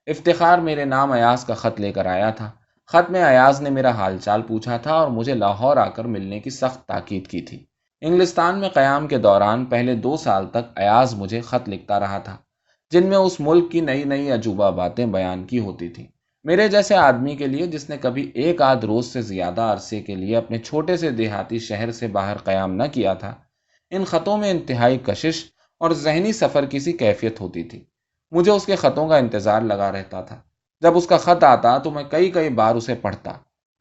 افتخار میرے نام ایاز کا خط لے کر آیا تھا۔ خط میں ایاز نے میرا حال چال پوچھا تھا اور مجھے لاہور آ کر ملنے کی سخت تاکید کی تھی۔ انگلستان میں قیام کے دوران پہلے 2 سال تک ایاز مجھے خط لکھتا رہا تھا، جن میں اس ملک کی نئی نئی عجوبہ باتیں بیان کی ہوتی تھیں۔ میرے جیسے آدمی کے لیے جس نے کبھی ایک آدھ روز سے زیادہ عرصے کے لیے اپنے چھوٹے سے دیہاتی شہر سے باہر قیام نہ کیا تھا، ان خطوں میں انتہائی کشش اور ذہنی سفر کی سی کیفیت ہوتی تھی۔ مجھے اس کے خطوں کا انتظار لگا رہتا تھا۔ جب اس کا خط آتا تو میں کئی کئی بار اسے پڑھتا،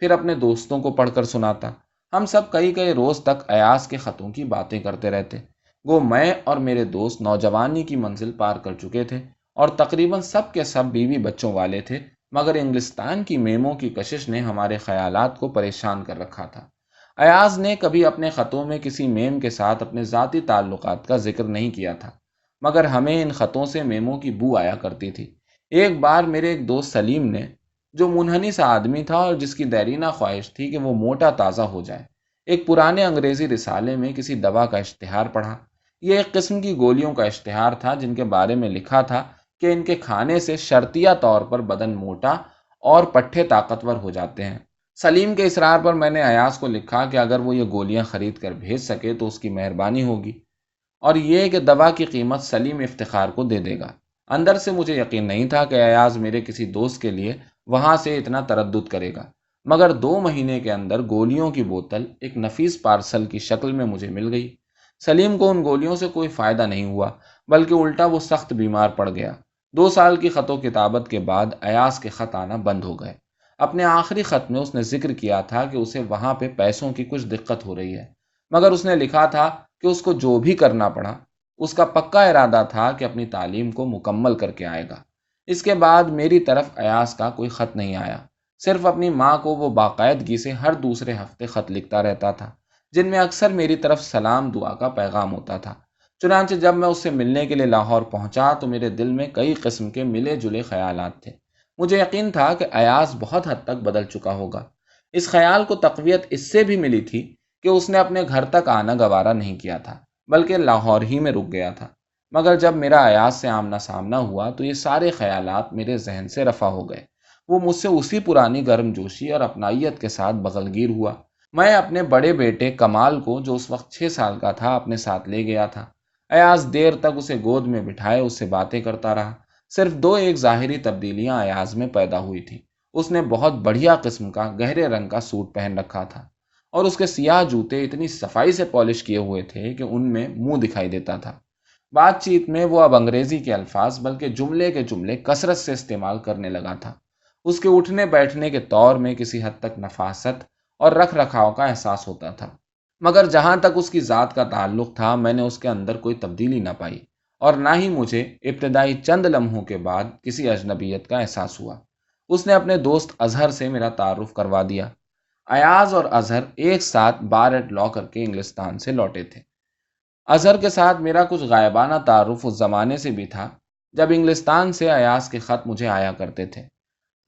پھر اپنے دوستوں کو پڑھ کر سناتا۔ ہم سب کئی کئی روز تک ایاز کے خطوں کی باتیں کرتے رہتے۔ وہ میں اور میرے دوست نوجوانی کی منزل پار کر چکے تھے اور تقریباً سب کے سب بیوی بچوں والے تھے، مگر انگلستان کی میموں کی کشش نے ہمارے خیالات کو پریشان کر رکھا تھا۔ ایاز نے کبھی اپنے خطوں میں کسی میم کے ساتھ اپنے ذاتی تعلقات کا ذکر نہیں کیا تھا، مگر ہمیں ان خطوں سے میموں کی بو آیا کرتی تھی۔ ایک بار میرے ایک دوست سلیم نے، جو منحنی سا آدمی تھا اور جس کی دیرینہ خواہش تھی کہ وہ موٹا تازہ ہو جائے، ایک پرانے انگریزی رسالے میں کسی دوا کا اشتہار پڑھا۔ یہ ایک قسم کی گولیوں کا اشتہار تھا جن کے بارے میں لکھا تھا کہ ان کے کھانے سے شرطیہ طور پر بدن موٹا اور پٹھے طاقتور ہو جاتے ہیں۔ سلیم کے اصرار پر میں نے ایاز کو لکھا کہ اگر وہ یہ گولیاں خرید کر بھیج سکے تو اس کی مہربانی ہوگی، اور یہ کہ دوا کی قیمت سلیم افتخار کو دے دے گا۔ اندر سے مجھے یقین نہیں تھا کہ ایاز میرے کسی دوست کے لیے وہاں سے اتنا تردد کرے گا، مگر 2 مہینے کے اندر گولیوں کی بوتل ایک نفیس پارسل کی شکل میں مجھے مل گئی۔ سلیم کو ان گولیوں سے کوئی فائدہ نہیں ہوا، بلکہ الٹا وہ سخت بیمار پڑ گیا۔ 2 سال کی خط و کتابت کے بعد ایاز کے خط آنا بند ہو گئے۔ اپنے آخری خط میں اس نے ذکر کیا تھا کہ اسے وہاں پہ پیسوں کی کچھ دقت ہو رہی ہے، مگر اس نے لکھا تھا کہ اس کو جو بھی کرنا پڑا، اس کا پکا ارادہ تھا کہ اپنی تعلیم کو مکمل کر کے آئے گا۔ اس کے بعد میری طرف ایاز کا کوئی خط نہیں آیا، صرف اپنی ماں کو وہ باقاعدگی سے ہر دوسرے ہفتے خط لکھتا رہتا تھا، جن میں اکثر میری طرف سلام دعا کا پیغام ہوتا تھا۔ چنانچہ جب میں اس سے ملنے کے لیے لاہور پہنچا تو میرے دل میں کئی قسم کے ملے جلے خیالات تھے۔ مجھے یقین تھا کہ ایاز بہت حد تک بدل چکا ہوگا۔ اس خیال کو تقویت اس سے بھی ملی تھی کہ اس نے اپنے گھر تک آنا گوارا نہیں کیا تھا، بلکہ لاہور ہی میں رک گیا تھا۔ مگر جب میرا ایاز سے آمنا سامنا ہوا تو یہ سارے خیالات میرے ذہن سے رفع ہو گئے۔ وہ مجھ سے اسی پرانی گرم جوشی اور اپنائیت کے ساتھ بغلگیر ہوا۔ میں اپنے بڑے بیٹے کمال کو، جو اس وقت 6 سال کا تھا، اپنے ساتھ لے گیا تھا۔ ایاز دیر تک اسے گود میں بٹھائے اس سے باتیں کرتا رہا۔ صرف دو ایک ظاہری تبدیلیاں ایاز میں پیدا ہوئی تھی۔ اس نے بہت بڑھیا قسم کا گہرے رنگ کا سوٹ پہن رکھا تھا، اور اس کے سیاہ جوتے اتنی صفائی سے پالش کیے ہوئے تھے کہ ان میں منہ دکھائی دیتا تھا۔ بات چیت میں وہ اب انگریزی کے الفاظ بلکہ جملے کے جملے کثرت سے استعمال کرنے لگا تھا۔ اس کے اٹھنے بیٹھنے کے طور میں کسی حد تک نفاست اور رکھ رکھاؤ کا احساس ہوتا تھا، مگر جہاں تک اس کی ذات کا تعلق تھا میں نے اس کے اندر کوئی تبدیلی نہ پائی، اور نہ ہی مجھے ابتدائی چند لمحوں کے بعد کسی اجنبیت کا احساس ہوا۔ اس نے اپنے دوست اظہر سے میرا تعارف کروا دیا۔ ایاز اور اظہر ایک ساتھ بار ایٹ لا کر کے انگلستان سے لوٹے تھے۔ اظہر کے ساتھ میرا کچھ غائبانہ تعارف اس زمانے سے بھی تھا جب انگلستان سے ایاز کے خط مجھے آیا کرتے تھے۔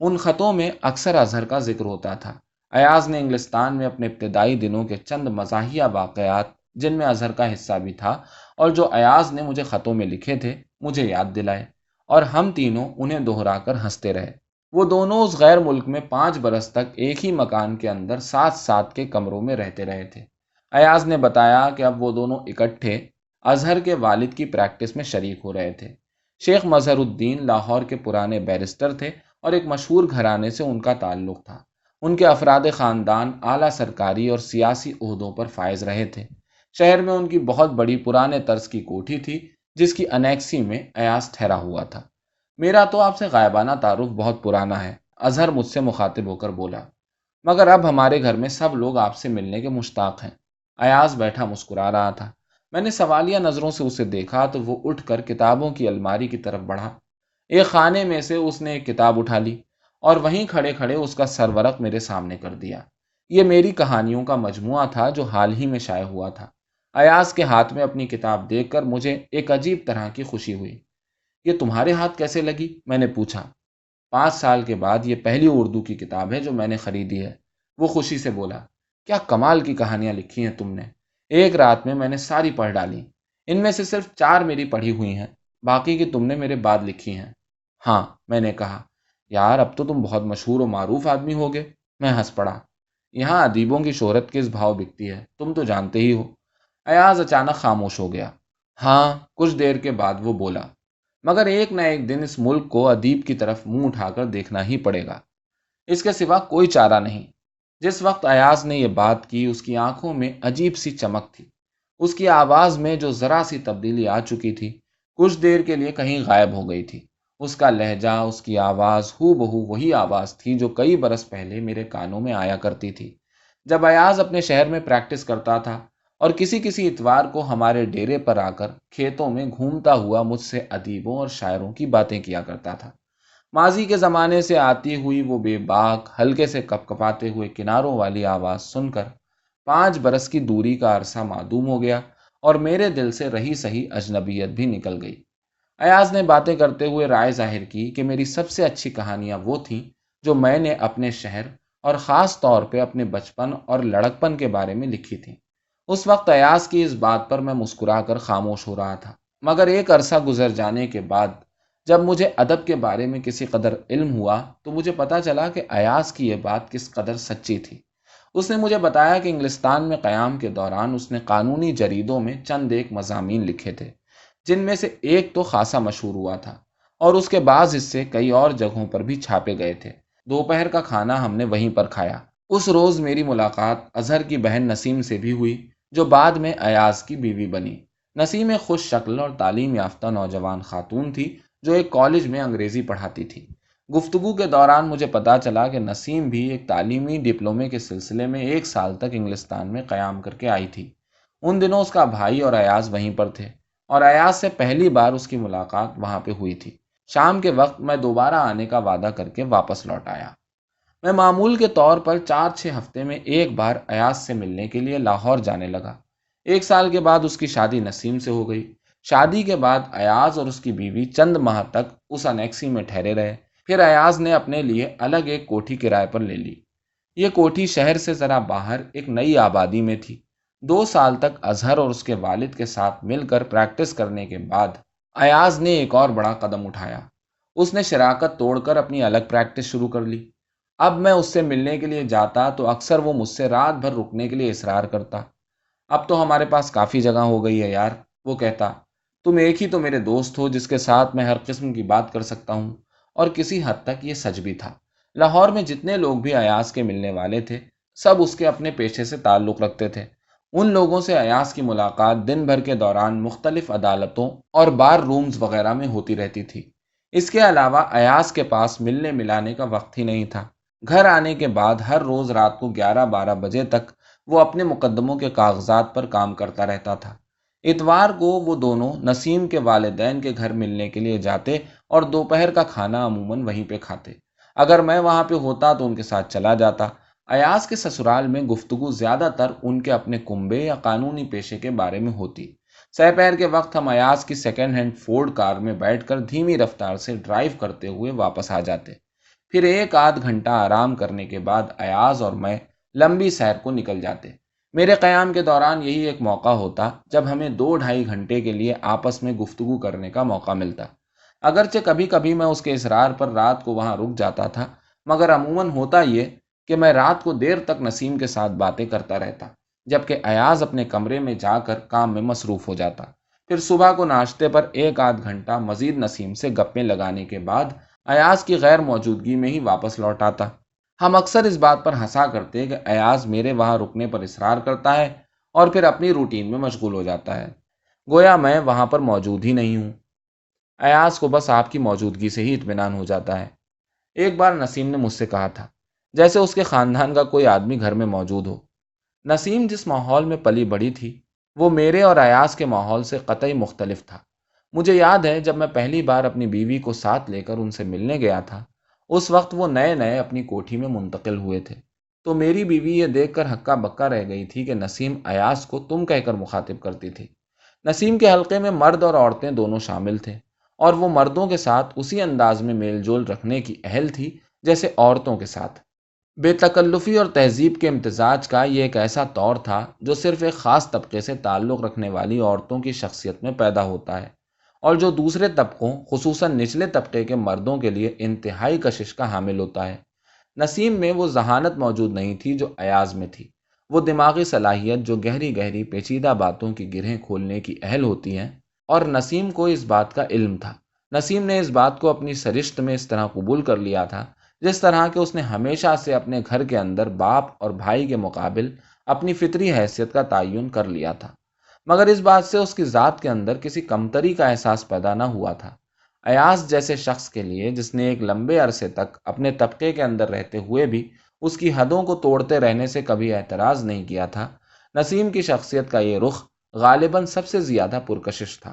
ان خطوں میں اکثر اظہر کا ذکر ہوتا تھا۔ ایاز نے انگلستان میں اپنے ابتدائی دنوں کے چند مزاحیہ واقعات، جن میں اظہر کا حصہ بھی تھا اور جو ایاز نے مجھے خطوں میں لکھے تھے، مجھے یاد دلائے، اور ہم تینوں انہیں دہرا کر ہنستے رہے۔ وہ دونوں اس غیر ملک میں 5 برس تک ایک ہی مکان کے اندر ساتھ ساتھ کے کمروں میں رہتے رہے تھے۔ ایاز نے بتایا کہ اب وہ دونوں اکٹھے اظہر کے والد کی پریکٹس میں شریک ہو رہے تھے۔ شیخ مظہر الدین لاہور کے پرانے بیرسٹر تھے اور ایک مشہور گھرانے سے ان کا تعلق تھا۔ ان کے افراد خاندان اعلیٰ سرکاری اور سیاسی عہدوں پر فائز رہے تھے۔ شہر میں ان کی بہت بڑی پرانے طرز کی کوٹھی تھی جس کی انیکسی میں ایاز ٹھہرا ہوا تھا۔ میرا تو آپ سے غائبانہ تعارف بہت پرانا ہے، اظہر مجھ سے مخاطب ہو کر بولا، مگر اب ہمارے گھر میں سب لوگ آپ سے ملنے کے مشتاق ہیں۔ ایاز بیٹھا مسکرا رہا تھا۔ میں نے سوالیہ نظروں سے اسے دیکھا تو وہ اٹھ کر کتابوں کی الماری کی طرف بڑھا۔ ایک خانے میں سے اس نے ایک کتاب اٹھا لی اور وہیں کھڑے کھڑے اس کا سرورق میرے سامنے کر دیا۔ یہ میری کہانیوں کا مجموعہ تھا جو حال ہی میں شائع ہوا تھا۔ ایاز کے ہاتھ میں اپنی کتاب دیکھ کر مجھے ایک عجیب طرح کی خوشی ہوئی۔ یہ تمہارے ہاتھ کیسے لگی؟ میں نے پوچھا۔ 5 سال کے بعد یہ پہلی اردو کی کتاب ہے جو میں نے خریدی ہے، وہ خوشی سے بولا۔ کیا کمال کی کہانیاں لکھی ہیں تم نے! ایک رات میں نے ساری پڑھ ڈالی۔ ان میں سے صرف 4 میری پڑھی ہوئی ہیں، باقی کی تم نے میرے بعد لکھی ہیں۔ ہاں، میں نے کہا۔ یار اب تو تم بہت مشہور و معروف آدمی ہوگے۔ میں ہنس پڑا۔ یہاں ادیبوں کی شہرت کس بھاؤ بکتی ہے، تم تو جانتے ہی ہو۔ ایاز اچانک خاموش ہو گیا۔ ہاں، کچھ دیر کے بعد وہ بولا، مگر ایک نہ ایک دن اس ملک کو ادیب کی طرف منہ اٹھا کر دیکھنا ہی پڑے گا، اس کے سوا کوئی چارہ نہیں۔ جس وقت ایاز نے یہ بات کی اس کی آنکھوں میں عجیب سی چمک تھی۔ اس کی آواز میں جو ذرا سی تبدیلی آ چکی تھی کچھ دیر کے لیے کہیں غائب ہو گئی تھی۔ اس کا لہجہ، اس کی آواز ہو بہو وہی آواز تھی جو کئی برس پہلے میرے کانوں میں آیا کرتی تھی جب ایاز اپنے شہر میں پریکٹس کرتا تھا اور کسی کسی اتوار کو ہمارے ڈیرے پر آ کر کھیتوں میں گھومتا ہوا مجھ سے ادیبوں اور شاعروں کی باتیں کیا کرتا تھا۔ ماضی کے زمانے سے آتی ہوئی وہ بے باک، ہلکے سے کپ کپاتے ہوئے کناروں والی آواز سن کر 5 برس کی دوری کا عرصہ معدوم ہو گیا اور میرے دل سے رہی سہی اجنبیت بھی نکل گئی۔ ایاز نے باتیں کرتے ہوئے رائے ظاہر کی کہ میری سب سے اچھی کہانیاں وہ تھیں جو میں نے اپنے شہر اور خاص طور پہ اپنے بچپن اور لڑکپن کے بارے میں لکھی تھیں۔ اس وقت ایاز کی اس بات پر میں مسکرا کر خاموش ہو رہا تھا، مگر ایک عرصہ گزر جانے کے بعد جب مجھے ادب کے بارے میں کسی قدر علم ہوا تو مجھے پتا چلا کہ ایاز کی یہ بات کس قدر سچی تھی۔ اس نے مجھے بتایا کہ انگلستان میں قیام کے دوران اس نے قانونی جریدوں میں چند ایک مضامین لکھے تھے، جن میں سے ایک تو خاصا مشہور ہوا تھا اور اس کے بعض حصے کئی اور جگہوں پر بھی چھاپے گئے تھے۔ دوپہر کا کھانا ہم نے وہیں پر کھایا۔ اس روز میری ملاقات اظہر کی بہن نسیم سے بھی ہوئی جو بعد میں ایاز کی بیوی بنی۔ نسیم ایک خوش شکل اور تعلیم یافتہ نوجوان خاتون تھی جو ایک کالج میں انگریزی پڑھاتی تھی۔ گفتگو کے دوران مجھے پتا چلا کہ نسیم بھی ایک تعلیمی ڈپلومے کے سلسلے میں 1 سال تک انگلستان میں قیام کر کے آئی تھی۔ ان دنوں اس کا بھائی اور ایاز وہیں پر تھے، اور ایاز سے پہلی بار اس کی ملاقات وہاں پہ ہوئی تھی۔ شام کے وقت میں دوبارہ آنے کا وعدہ کر کے واپس لوٹ آیا۔ میں معمول کے طور پر 4-6 ہفتے میں ایک بار ایاز سے ملنے کے لیے لاہور جانے لگا۔ 1 سال کے بعد اس کی شادی نسیم سے ہو گئی۔ شادی کے بعد ایاز اور اس کی بیوی چند ماہ تک اس انیکسی میں ٹھہرے رہے۔ پھر ایاز نے اپنے لیے الگ ایک کوٹھی کرائے پر لے لی۔ یہ کوٹھی شہر سے ذرا باہر ایک نئی آبادی میں تھی۔ 2 سال تک اظہر اور اس کے والد کے ساتھ مل کر پریکٹس کرنے کے بعد ایاز نے ایک اور بڑا قدم اٹھایا۔ اس نے شراکت توڑ کر اپنی الگ پریکٹس شروع کر لی۔ اب میں اس سے ملنے کے لیے جاتا تو اکثر وہ مجھ سے رات بھر رکنے کے لیے اصرار کرتا۔ اب تو ہمارے پاس کافی جگہ ہو گئی ہے یار، وہ کہتا۔ تم ایک ہی تو میرے دوست ہو جس کے ساتھ میں ہر قسم کی بات کر سکتا ہوں۔ اور کسی حد تک یہ سچ بھی تھا۔ لاہور میں جتنے لوگ بھی ایاز کے ملنے والے تھے، سب اس کے اپنے پیشے سے تعلق رکھتے تھے۔ ان لوگوں سے ایاز کی ملاقات دن بھر کے دوران مختلف عدالتوں اور بار رومز وغیرہ میں ہوتی رہتی تھی۔ اس کے علاوہ ایاز کے پاس ملنے ملانے کا وقت ہی نہیں تھا۔ گھر آنے کے بعد ہر روز رات کو 11-12 بجے تک وہ اپنے مقدموں کے کاغذات پر کام کرتا رہتا تھا۔ اتوار کو وہ دونوں نسیم کے والدین کے گھر ملنے کے لیے جاتے اور دوپہر کا کھانا عموماً وہیں پہ کھاتے۔ اگر میں وہاں پہ ہوتا تو ان کے ساتھ چلا جاتا۔ ایاز کے سسرال میں گفتگو زیادہ تر ان کے اپنے کنبے یا قانونی پیشے کے بارے میں ہوتی۔ سپہر کے وقت ہم ایاز کی سیکنڈ ہینڈ فورڈ کار میں بیٹھ کر دھیمی رفتار سے ڈرائیو کرتے ہوئے واپس آ جاتے۔ پھر 1-8 گھنٹہ آرام کرنے کے بعد ایاز اور میں لمبی سیر کو نکل جاتے۔ میرے قیام کے دوران یہی ایک موقع ہوتا جب ہمیں 2-2.5 گھنٹے کے لیے آپس میں گفتگو کرنے کا موقع ملتا۔ اگرچہ کبھی کبھی میں اس کے اصرار پر رات کو وہاں رک جاتا تھا، مگر عموماً ہوتا یہ کہ میں رات کو دیر تک نسیم کے ساتھ باتیں کرتا رہتا، جبکہ ایاز اپنے کمرے میں جا کر کام میں مصروف ہو جاتا۔ پھر صبح کو ناشتے پر 1-8 گھنٹہ مزید نسیم سے گپیں لگانے کے بعد ایاز کی غیر موجودگی میں ہی واپس لوٹ آتا۔ ہم اکثر اس بات پر ہنسا کرتے کہ ایاز میرے وہاں رکنے پر اصرار کرتا ہے اور پھر اپنی روٹین میں مشغول ہو جاتا ہے، گویا میں وہاں پر موجود ہی نہیں ہوں۔ ایاز کو بس آپ کی موجودگی سے ہی اطمینان ہو جاتا ہے۔ ایک بار نسیم نے مجھ سے کہا تھا، جیسے اس کے خاندان کا کوئی آدمی گھر میں موجود ہو۔ نسیم جس ماحول میں پلی بڑھی تھی، وہ میرے اور ایاز کے ماحول سے قطعی مختلف تھا۔ مجھے یاد ہے جب میں پہلی بار اپنی بیوی کو ساتھ لے کر ان سے ملنے گیا تھا، اس وقت وہ نئے نئے اپنی کوٹھی میں منتقل ہوئے تھے، تو میری بیوی یہ دیکھ کر ہکا بکا رہ گئی تھی کہ نسیم ایاز کو تم کہہ کر مخاطب کرتی تھی۔ نسیم کے حلقے میں مرد اور عورتیں دونوں شامل تھے، اور وہ مردوں کے ساتھ اسی انداز میں میل جول رکھنے کی اہل تھی جیسے عورتوں کے ساتھ۔ بے تکلفی اور تہذیب کے امتزاج کا یہ ایک ایسا طور تھا جو صرف ایک خاص طبقے سے تعلق رکھنے والی عورتوں کی شخصیت میں پیدا ہوتا ہے، اور جو دوسرے طبقوں خصوصاً نچلے طبقے کے مردوں کے لیے انتہائی کشش کا حامل ہوتا ہے۔ نسیم میں وہ ذہانت موجود نہیں تھی جو ایاز میں تھی، وہ دماغی صلاحیت جو گہری گہری پیچیدہ باتوں کی گرہیں کھولنے کی اہل ہوتی ہیں، اور نسیم کو اس بات کا علم تھا۔ نسیم نے اس بات کو اپنی سرشت میں اس طرح قبول کر لیا تھا جس طرح کہ اس نے ہمیشہ سے اپنے گھر کے اندر باپ اور بھائی کے مقابل اپنی فطری حیثیت کا تعین کر لیا تھا، مگر اس بات سے اس کی ذات کے اندر کسی کمتری کا احساس پیدا نہ ہوا تھا۔ ایاز جیسے شخص کے لیے جس نے ایک لمبے عرصے تک اپنے طبقے کے اندر رہتے ہوئے بھی اس کی حدوں کو توڑتے رہنے سے کبھی اعتراض نہیں کیا تھا، نسیم کی شخصیت کا یہ رخ غالباً سب سے زیادہ پرکشش تھا۔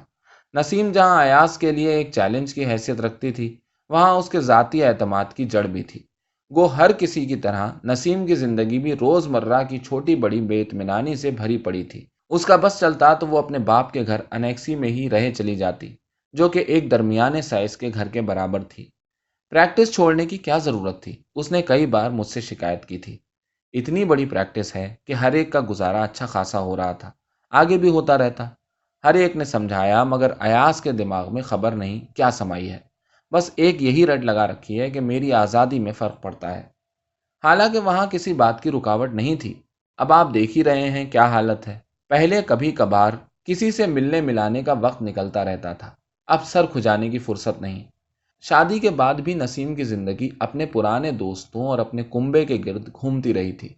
نسیم جہاں ایاز کے لیے ایک چیلنج کی حیثیت رکھتی تھی، وہاں اس کے ذاتی اعتماد کی جڑ بھی تھی۔ گو ہر کسی کی طرح نسیم کی زندگی بھی روز مرہ کی چھوٹی بڑی بے اطمینانی سے بھری پڑی تھی۔ اس کا بس چلتا تو وہ اپنے باپ کے گھر انیکسی میں ہی رہے چلی جاتی، جو کہ ایک درمیانے سائز کے گھر کے برابر تھی۔ پریکٹس چھوڑنے کی کیا ضرورت تھی؟ اس نے کئی بار مجھ سے شکایت کی تھی۔ اتنی بڑی پریکٹس ہے کہ ہر ایک کا گزارا اچھا خاصا ہو رہا تھا، آگے بھی ہوتا رہتا۔ ہر ایک نے سمجھایا، مگر ایاز کے دماغ میں خبر نہیں کیا سمائی ہے، بس ایک یہی رٹ لگا رکھی ہے کہ میری آزادی میں فرق پڑتا ہے۔ حالانکہ وہاں کسی بات کی رکاوٹ نہیں تھی۔ اب آپ دیکھ ہی رہے ہیں کیا حالت ہے۔ پہلے کبھی کبھار کسی سے ملنے ملانے کا وقت نکلتا رہتا تھا، اب سر کھجانے کی فرصت نہیں۔ شادی کے بعد بھی نسیم کی زندگی اپنے پرانے دوستوں اور اپنے کنبے کے گرد گھومتی رہی تھی۔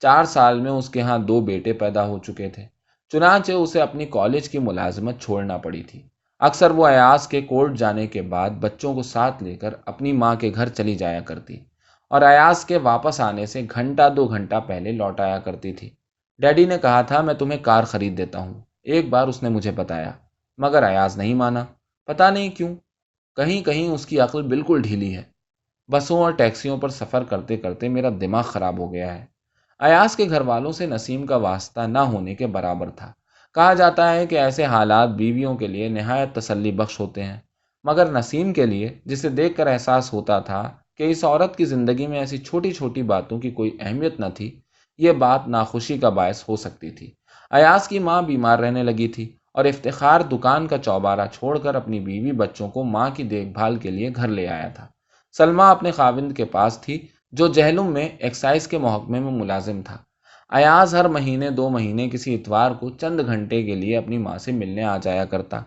4 سال میں اس کے ہاں 2 بیٹے پیدا ہو چکے تھے، چنانچہ اسے اپنی کالج کی ملازمت چھوڑنا پڑی تھی۔ اکثر وہ ایاز کے کورٹ جانے کے بعد بچوں کو ساتھ لے کر اپنی ماں کے گھر چلی جایا کرتی، اور ایاز کے واپس آنے سے 1-2 گھنٹہ پہلے لوٹ آیا کرتی تھی۔ ڈیڈی نے کہا تھا میں تمہیں کار خرید دیتا ہوں، ایک بار اس نے مجھے بتایا، مگر ایاز نہیں مانا۔ پتہ نہیں کیوں، کہیں کہیں اس کی عقل بالکل ڈھیلی ہے۔ بسوں اور ٹیکسیوں پر سفر کرتے کرتے میرا دماغ خراب ہو گیا ہے۔ ایاز کے گھر والوں سے نسیم کا واسطہ نہ ہونے کے برابر تھا۔ کہا جاتا ہے کہ ایسے حالات بیویوں کے لیے نہایت تسلی بخش ہوتے ہیں، مگر نسیم کے لیے، جسے دیکھ کر احساس ہوتا تھا کہ اس عورت کی زندگی میں ایسی چھوٹی چھوٹی باتوں کی کوئی اہمیت نہ تھی، یہ بات ناخوشی کا باعث ہو سکتی تھی۔ ایاز کی ماں بیمار رہنے لگی تھی اور افتخار دکان کا چوبارہ چھوڑ کر اپنی بیوی بچوں کو ماں کی دیکھ بھال کے لیے گھر لے آیا تھا۔ سلمہ اپنے خاوند کے پاس تھی، جو جہلم میں ایکسائز کے محکمے میں ملازم تھا۔ ایاز ہر مہینے 2 مہینے کسی اتوار کو چند گھنٹے کے لیے اپنی ماں سے ملنے آ جایا کرتا،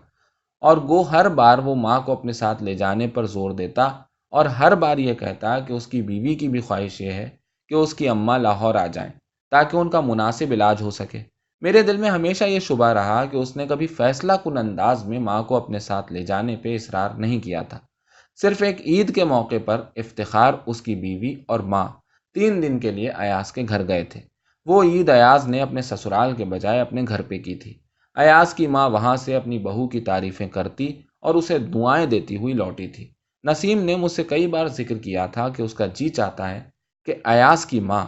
اور گو ہر بار وہ ماں کو اپنے ساتھ لے جانے پر زور دیتا اور ہر بار یہ کہتا کہ اس کی بیوی کی بھی خواہش یہ ہے کہ اس کی اماں لاہور آ جائیں تاکہ ان کا مناسب علاج ہو سکے۔ میرے دل میں ہمیشہ یہ شبہ رہا کہ اس نے کبھی فیصلہ کن انداز میں ماں کو اپنے ساتھ لے جانے پہ اصرار نہیں کیا تھا۔ صرف ایک عید کے موقع پر افتخار، اس کی بیوی اور ماں 3 دن کے لیے ایاز کے گھر گئے تھے۔ وہ عید ایاز نے اپنے سسرال کے بجائے اپنے گھر پہ کی تھی۔ ایاز کی ماں وہاں سے اپنی بہو کی تعریفیں کرتی اور اسے دعائیں دیتی ہوئی لوٹی تھی۔ نسیم نے مجھ سے کئی بار ذکر کیا تھا کہ اس کا جی چاہتا ہے کہ ایاز کی ماں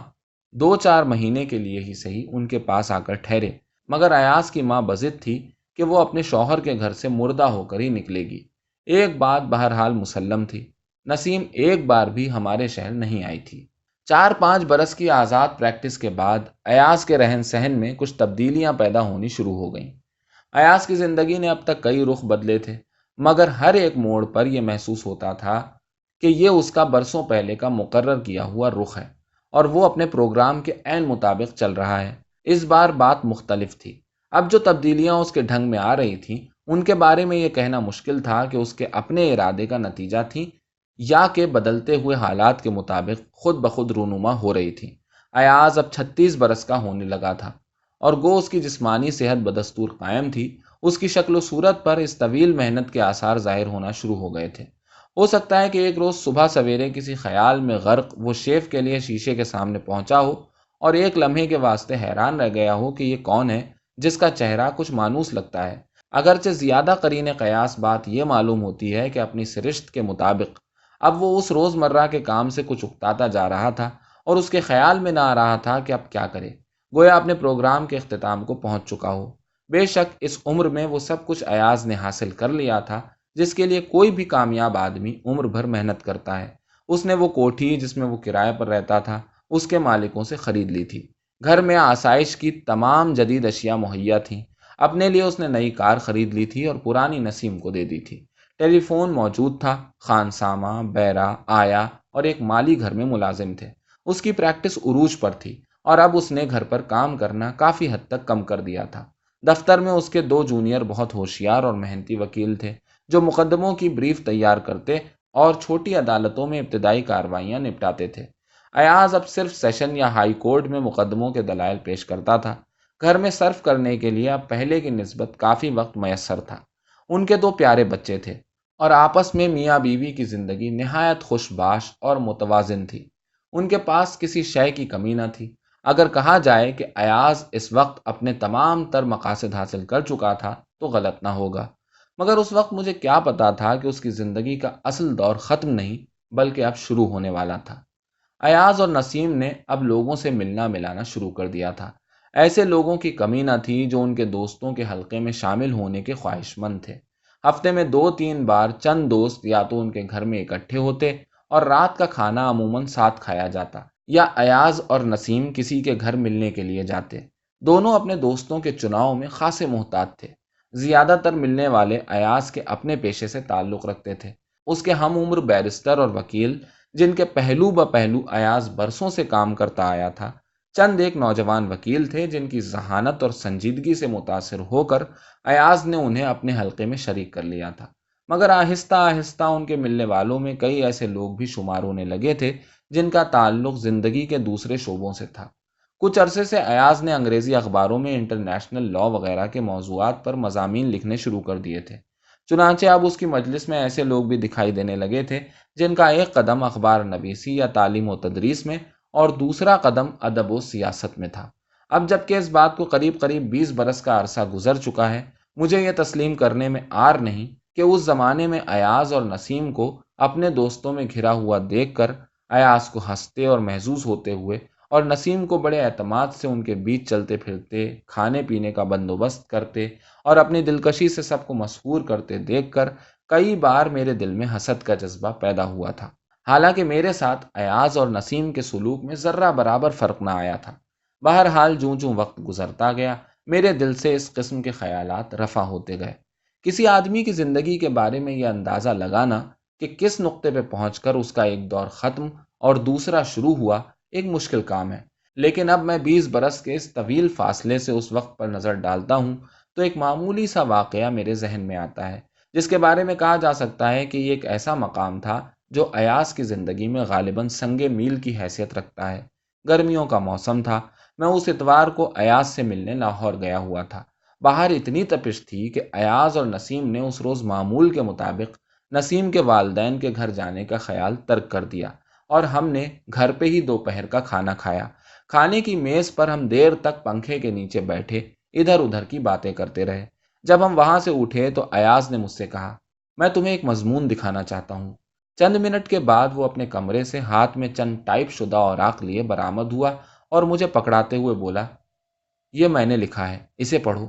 2-4 مہینے کے لیے ہی صحیح ان کے پاس آ کر ٹھہرے، مگر ایاز کی ماں بضد تھی کہ وہ اپنے شوہر کے گھر سے مردہ ہو کر ہی نکلے گی۔ ایک بات بہرحال مسلم تھی، نسیم ایک بار بھی ہمارے شہر نہیں آئی تھی۔ 4-5 برس کی آزاد پریکٹس کے بعد ایاز کے رہن سہن میں کچھ تبدیلیاں پیدا ہونی شروع ہو گئیں۔ ایاز کی زندگی نے اب تک کئی رخ بدلے تھے، مگر ہر ایک موڑ پر یہ محسوس ہوتا تھا کہ یہ اس کا برسوں پہلے کا مقرر کیا ہوا رخ ہے اور وہ اپنے پروگرام کے عین مطابق چل رہا ہے۔ اس بار بات مختلف تھی۔ اب جو تبدیلیاں اس کے ڈھنگ میں آ رہی تھیں، ان کے بارے میں یہ کہنا مشکل تھا کہ اس کے اپنے ارادے کا نتیجہ تھیں یا کہ بدلتے ہوئے حالات کے مطابق خود بخود رونما ہو رہی تھیں۔ ایاز اب 36 برس کا ہونے لگا تھا اور گو اس کی جسمانی صحت بدستور قائم تھی، اس کی شکل و صورت پر اس طویل محنت کے آثار ظاہر ہونا شروع ہو گئے تھے۔ ہو سکتا ہے کہ ایک روز صبح سویرے کسی خیال میں غرق وہ شیف کے لیے شیشے کے سامنے پہنچا ہو اور ایک لمحے کے واسطے حیران رہ گیا ہو کہ یہ کون ہے جس کا چہرہ کچھ مانوس لگتا ہے۔ اگرچہ زیادہ قرین قیاس بات یہ معلوم ہوتی ہے کہ اپنی سرشت کے مطابق اب وہ اس روز مرہ کے کام سے کچھ اکتاتا جا رہا تھا اور اس کے خیال میں نہ آ رہا تھا کہ اب کیا کرے، گویا اپنے پروگرام کے اختتام کو پہنچ چکا ہو۔ بے شک اس عمر میں وہ سب کچھ ایاز نے حاصل کر لیا تھا جس کے لیے کوئی بھی کامیاب آدمی عمر بھر محنت کرتا ہے۔ اس نے وہ کوٹھی جس میں وہ کرائے پر رہتا تھا اس کے مالکوں سے خرید لی تھی۔ گھر میں آسائش کی تمام جدید اشیاء مہیا تھیں۔ اپنے لیے اس نے نئی کار خرید لی تھی اور پرانی نسیم کو دے دی تھی۔ ٹیلی فون موجود تھا، خانسامہ، بیرا، آیا اور ایک مالی گھر میں ملازم تھے۔ اس کی پریکٹس عروج پر تھی اور اب اس نے گھر پر کام کرنا کافی حد تک کم کر دیا تھا۔ دفتر میں اس کے 2 جونیئر بہت ہوشیار اور محنتی وکیل تھے جو مقدموں کی بریف تیار کرتے اور چھوٹی عدالتوں میں ابتدائی کارروائیاں نپٹاتے تھے۔ ایاز اب صرف سیشن یا ہائی کورٹ میں مقدموں کے دلائل پیش کرتا تھا۔ گھر میں صرف کرنے کے لیے اب پہلے کی نسبت کافی وقت میسر تھا۔ ان کے 2 پیارے بچے تھے اور آپس میں میاں بیوی کی زندگی نہایت خوش باش اور متوازن تھی۔ ان کے پاس کسی شے کی کمی نہ تھی۔ اگر کہا جائے کہ ایاز اس وقت اپنے تمام تر مقاصد حاصل کر چکا تھا تو غلط نہ ہوگا، مگر اس وقت مجھے کیا پتا تھا کہ اس کی زندگی کا اصل دور ختم نہیں بلکہ اب شروع ہونے والا تھا۔ ایاز اور نسیم نے اب لوگوں سے ملنا ملانا شروع کر دیا تھا۔ ایسے لوگوں کی کمی نہ تھی جو ان کے دوستوں کے حلقے میں شامل ہونے کے خواہش مند تھے۔ ہفتے میں 2-3 بار چند دوست یا تو ان کے گھر میں اکٹھے ہوتے اور رات کا کھانا عموماً ساتھ کھایا جاتا، یا ایاز اور نسیم کسی کے گھر ملنے کے لیے جاتے۔ دونوں اپنے دوستوں کے چناؤ میں خاصے محتاط تھے۔ زیادہ تر ملنے والے ایاز کے اپنے پیشے سے تعلق رکھتے تھے۔ اس کے ہم عمر بیرسٹر اور وکیل جن کے پہلو بہ پہلو ایاز برسوں سے کام کرتا آیا تھا، چند ایک نوجوان وکیل تھے جن کی ذہانت اور سنجیدگی سے متاثر ہو کر ایاز نے انہیں اپنے حلقے میں شریک کر لیا تھا، مگر آہستہ آہستہ ان کے ملنے والوں میں کئی ایسے لوگ بھی شمار ہونے لگے تھے جن کا تعلق زندگی کے دوسرے شعبوں سے تھا۔ کچھ عرصے سے ایاز نے انگریزی اخباروں میں انٹرنیشنل لا وغیرہ کے موضوعات پر مضامین لکھنے شروع کر دیے تھے۔ چنانچہ اب اس کی مجلس میں ایسے لوگ بھی دکھائی دینے لگے تھے جن کا ایک قدم اخبار نویسی یا تعلیم و تدریس میں اور دوسرا قدم ادب و سیاست میں تھا۔ اب جب کہ اس بات کو قریب قریب 20 برس کا عرصہ گزر چکا ہے، مجھے یہ تسلیم کرنے میں آر نہیں کہ اس زمانے میں ایاز اور نسیم کو اپنے دوستوں میں گھرا ہوا دیکھ کر ایاز کو ہنستے اور محظوظ ہوتے ہوئے، اور نسیم کو بڑے اعتماد سے ان کے بیچ چلتے پھرتے، کھانے پینے کا بندوبست کرتے اور اپنی دلکشی سے سب کو مسحور کرتے دیکھ کر کئی بار میرے دل میں حسد کا جذبہ پیدا ہوا تھا، حالانکہ میرے ساتھ ایاز اور نسیم کے سلوک میں ذرہ برابر فرق نہ آیا تھا۔ بہرحال جوں جوں وقت گزرتا گیا، میرے دل سے اس قسم کے خیالات رفع ہوتے گئے۔ کسی آدمی کی زندگی کے بارے میں یہ اندازہ لگانا کہ کس نقطے پہ پہنچ کر اس کا ایک دور ختم اور دوسرا شروع ہوا، ایک مشکل کام ہے۔ لیکن اب میں 20 برس کے اس طویل فاصلے سے اس وقت پر نظر ڈالتا ہوں تو ایک معمولی سا واقعہ میرے ذہن میں آتا ہے، جس کے بارے میں کہا جا سکتا ہے کہ یہ ایک ایسا مقام تھا جو ایاز کی زندگی میں غالباً سنگ میل کی حیثیت رکھتا ہے۔ گرمیوں کا موسم تھا، میں اس اتوار کو ایاز سے ملنے لاہور گیا ہوا تھا۔ باہر اتنی تپش تھی کہ ایاز اور نسیم نے اس روز معمول کے مطابق نسیم کے والدین کے گھر جانے کا خیال ترک کر دیا، اور ہم نے گھر پہ ہی دوپہر کا کھانا کھایا۔ کھانے کی میز پر ہم دیر تک پنکھے کے نیچے بیٹھے ادھر ادھر کی باتیں کرتے رہے۔ جب ہم وہاں سے اٹھے تو ایاز نے مجھ سے کہا، میں تمہیں ایک مضمون دکھانا چاہتا ہوں۔ چند منٹ کے بعد وہ اپنے کمرے سے ہاتھ میں چند ٹائپ شدہ اوراق لیے برآمد ہوا اور مجھے پکڑاتے ہوئے بولا، یہ میں نے لکھا ہے، اسے پڑھو۔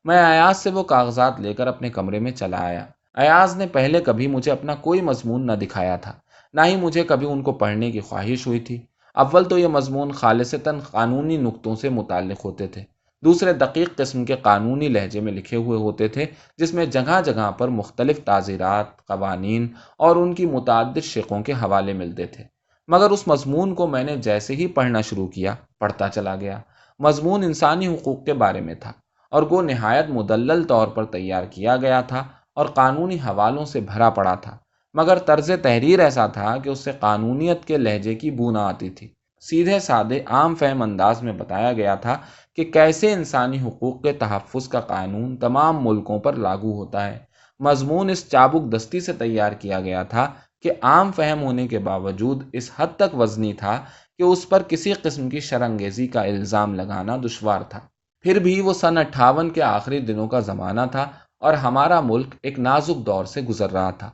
میں ایاز سے وہ کاغذات لے کر اپنے کمرے میں چلا آیا۔ ایاز نے پہلے کبھی مجھے اپنا کوئی مضمون نہ دکھایا تھا، نہ ہی مجھے کبھی ان کو پڑھنے کی خواہش ہوئی تھی۔ اول تو یہ مضمون خالصتاً قانونی نکتوں سے متعلق ہوتے تھے، دوسرے دقیق قسم کے قانونی لہجے میں لکھے ہوئے ہوتے تھے، جس میں جگہ جگہ پر مختلف تعزیرات، قوانین اور ان کی متعدد شقوں کے حوالے ملتے تھے۔ مگر اس مضمون کو میں نے جیسے ہی پڑھنا شروع کیا، پڑھتا چلا گیا۔ مضمون انسانی حقوق کے بارے میں تھا، اور وہ نہایت مدلل طور پر تیار کیا گیا تھا اور قانونی حوالوں سے بھرا پڑا تھا، مگر طرز تحریر ایسا تھا کہ اس سے قانونیت کے لہجے کی بو نہ آتی تھی۔ سیدھے سادے عام فہم انداز میں بتایا گیا تھا کہ کیسے انسانی حقوق کے تحفظ کا قانون تمام ملکوں پر لاگو ہوتا ہے۔ مضمون اس چابک دستی سے تیار کیا گیا تھا کہ عام فہم ہونے کے باوجود اس حد تک وزنی تھا کہ اس پر کسی قسم کی شرانگیزی کا الزام لگانا دشوار تھا۔ پھر بھی وہ سن 58 کے آخری دنوں کا زمانہ تھا اور ہمارا ملک ایک نازک دور سے گزر رہا تھا۔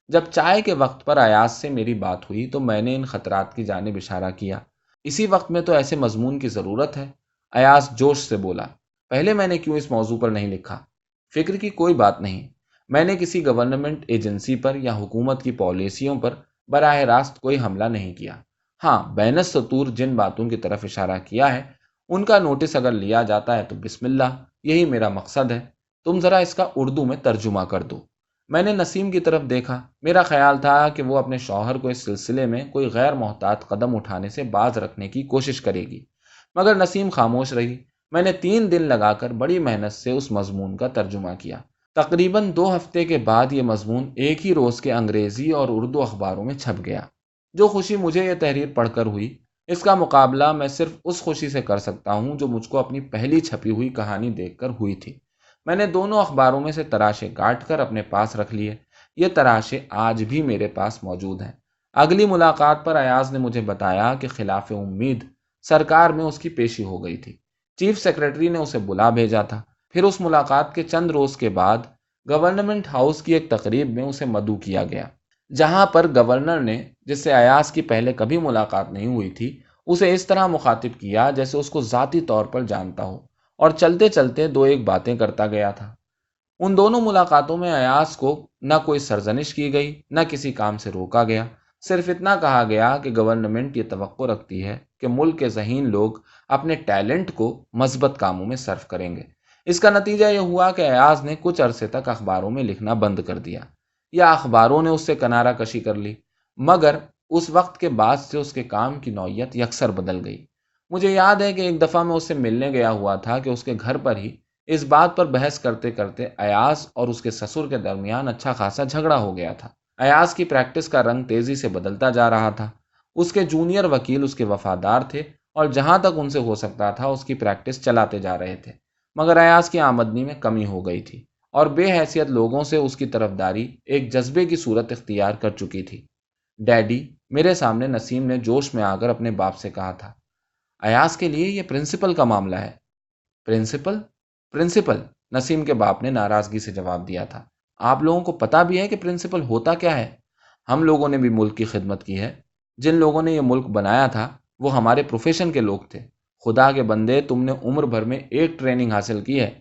جب چائے کے وقت پر ایاز سے میری بات ہوئی تو میں نے ان خطرات کی جانب اشارہ کیا۔ اسی وقت میں تو ایسے مضمون کی ضرورت ہے، ایاز جوش سے بولا۔ پہلے میں نے کیوں اس موضوع پر نہیں لکھا؟ فکر کی کوئی بات نہیں، میں نے کسی گورنمنٹ ایجنسی پر یا حکومت کی پالیسیوں پر براہ راست کوئی حملہ نہیں کیا۔ ہاں، بین السطور جن باتوں کی طرف اشارہ کیا ہے ان کا نوٹس اگر لیا جاتا ہے تو بسم اللہ، یہی میرا مقصد ہے۔ تم ذرا اس کا اردو میں ترجمہ کر دو۔ میں نے نسیم کی طرف دیکھا۔ میرا خیال تھا کہ وہ اپنے شوہر کو اس سلسلے میں کوئی غیر محتاط قدم اٹھانے سے باز رکھنے کی کوشش کرے گی، مگر نسیم خاموش رہی۔ میں نے 3 دن لگا کر بڑی محنت سے اس مضمون کا ترجمہ کیا۔ تقریباً 2 ہفتے کے بعد یہ مضمون ایک ہی روز کے انگریزی اور اردو اخباروں میں چھپ گیا۔ جو خوشی مجھے یہ تحریر پڑھ کر ہوئی، اس کا مقابلہ میں صرف اس خوشی سے کر سکتا ہوں جو مجھ کو اپنی پہلی چھپی ہوئی کہانی دیکھ کر ہوئی تھی۔ میں نے دونوں اخباروں میں سے تراشے کاٹ کر اپنے پاس رکھ لیے۔ یہ تراشے آج بھی میرے پاس موجود ہیں۔ اگلی ملاقات پر ایاز نے مجھے بتایا کہ خلاف امید سرکار میں اس کی پیشی ہو گئی تھی۔ چیف سیکرٹری نے اسے بلا بھیجا تھا۔ پھر اس ملاقات کے چند روز کے بعد گورنمنٹ ہاؤس کی ایک تقریب میں اسے مدعو کیا گیا، جہاں پر گورنر نے، جس سے ایاز کی پہلے کبھی ملاقات نہیں ہوئی تھی، اسے اس طرح مخاطب کیا جیسے اس کو ذاتی طور پر جانتا ہو، اور چلتے چلتے 2 باتیں کرتا گیا تھا۔ ان دونوں ملاقاتوں میں ایاز کو نہ کوئی سرزنش کی گئی، نہ کسی کام سے روکا گیا۔ صرف اتنا کہا گیا کہ گورنمنٹ یہ توقع رکھتی ہے کہ ملک کے ذہین لوگ اپنے ٹیلنٹ کو مثبت کاموں میں صرف کریں گے۔ اس کا نتیجہ یہ ہوا کہ ایاز نے کچھ عرصے تک اخباروں میں لکھنا بند کر دیا، یا اخباروں نے اس سے کنارہ کشی کر لی، مگر اس وقت کے بعد سے اس کے کام کی نوعیت یکسر بدل گئی۔ مجھے یاد ہے کہ ایک دفعہ میں اس سے ملنے گیا ہوا تھا کہ اس کے گھر پر ہی اس بات پر بحث کرتے کرتے ایاز اور اس کے سسر کے درمیان اچھا خاصا جھگڑا ہو گیا تھا۔ ایاز کی پریکٹس کا رنگ تیزی سے بدلتا جا رہا تھا۔ اس کے جونیئر وکیل اس کے وفادار تھے اور جہاں تک ان سے ہو سکتا تھا اس کی پریکٹس چلاتے جا رہے تھے، مگر ایاز کی آمدنی میں کمی ہو گئی تھی اور بے حیثیت لوگوں سے اس کی طرفداری ایک جذبے کی صورت اختیار کر چکی تھی۔ ڈیڈی، میرے سامنے نسیم نے جوش میں آ کر اپنے باپ سے کہا تھا، ایاز کے لیے یہ پرنسپل کا معاملہ ہے۔ پرنسپل؟ پرنسپل؟ نسیم کے باپ نے ناراضگی سے جواب دیا تھا۔ آپ لوگوں کو پتا بھی ہے کہ پرنسپل ہوتا کیا ہے؟ ہم لوگوں نے بھی ملک کی خدمت کی ہے۔ جن لوگوں نے یہ ملک بنایا تھا وہ ہمارے پروفیشن کے لوگ تھے۔ خدا کے بندے، تم نے عمر بھر میں ایک ٹریننگ حاصل کی ہے،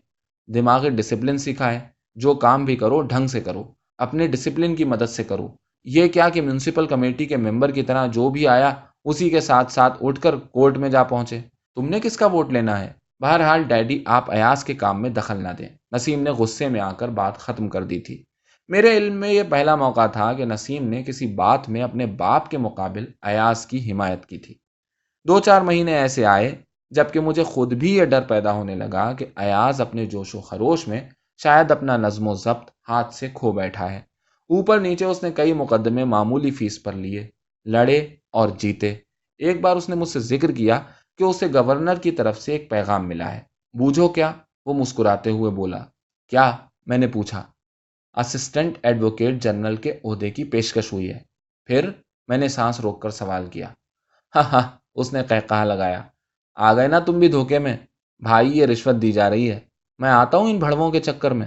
دماغی ڈسپلن سیکھا ہے۔ جو کام بھی کرو ڈھنگ سے کرو، اپنے ڈسپلن کی مدد سے کرو۔ یہ کیا کہ میونسپل کمیٹی کے ممبر کی طرح جو بھی آیا اسی کے ساتھ ساتھ اٹھ کر کورٹ میں جا پہنچے۔ تم نے کس کا ووٹ لینا ہے؟ بہرحال ڈیڈی، آپ ایاز کے کام میں دخل نہ دیں۔ نسیم نے غصے میں آ کر بات ختم کر دی تھی۔ میرے علم میں یہ پہلا موقع تھا کہ نسیم نے کسی بات میں اپنے باپ کے مقابل ایاز کی حمایت کی تھی۔ 2-4 مہینے ایسے آئے جبکہ مجھے خود بھی یہ ڈر پیدا ہونے لگا کہ ایاز اپنے جوش و خروش میں شاید اپنا نظم و ضبط ہاتھ سے کھو بیٹھا ہے۔ اوپر نیچے اس نے کئی مقدمے معمولی فیس پر لیے، لڑے اور جیتے۔ ایک بار اس نے مجھ سے ذکر کیا کہ اسے گورنر کی طرف سے ایک پیغام ملا ہے۔ بوجھو کیا؟ وہ مسکراتے ہوئے بولا۔ کیا؟ میں نے پوچھا۔ اسسٹنٹ ایڈوکیٹ جنرل کے عہدے کی پیشکش ہوئی ہے۔ پھر؟ میں نے سانس روک کر سوال کیا۔ ہاں ہاں، اس نے قہقہا لگایا۔ آ گئے نا تم بھی دھوکے میں؟ بھائی، یہ رشوت دی جا رہی ہے۔ میں آتا ہوں ان بھڑووں کے چکر میں۔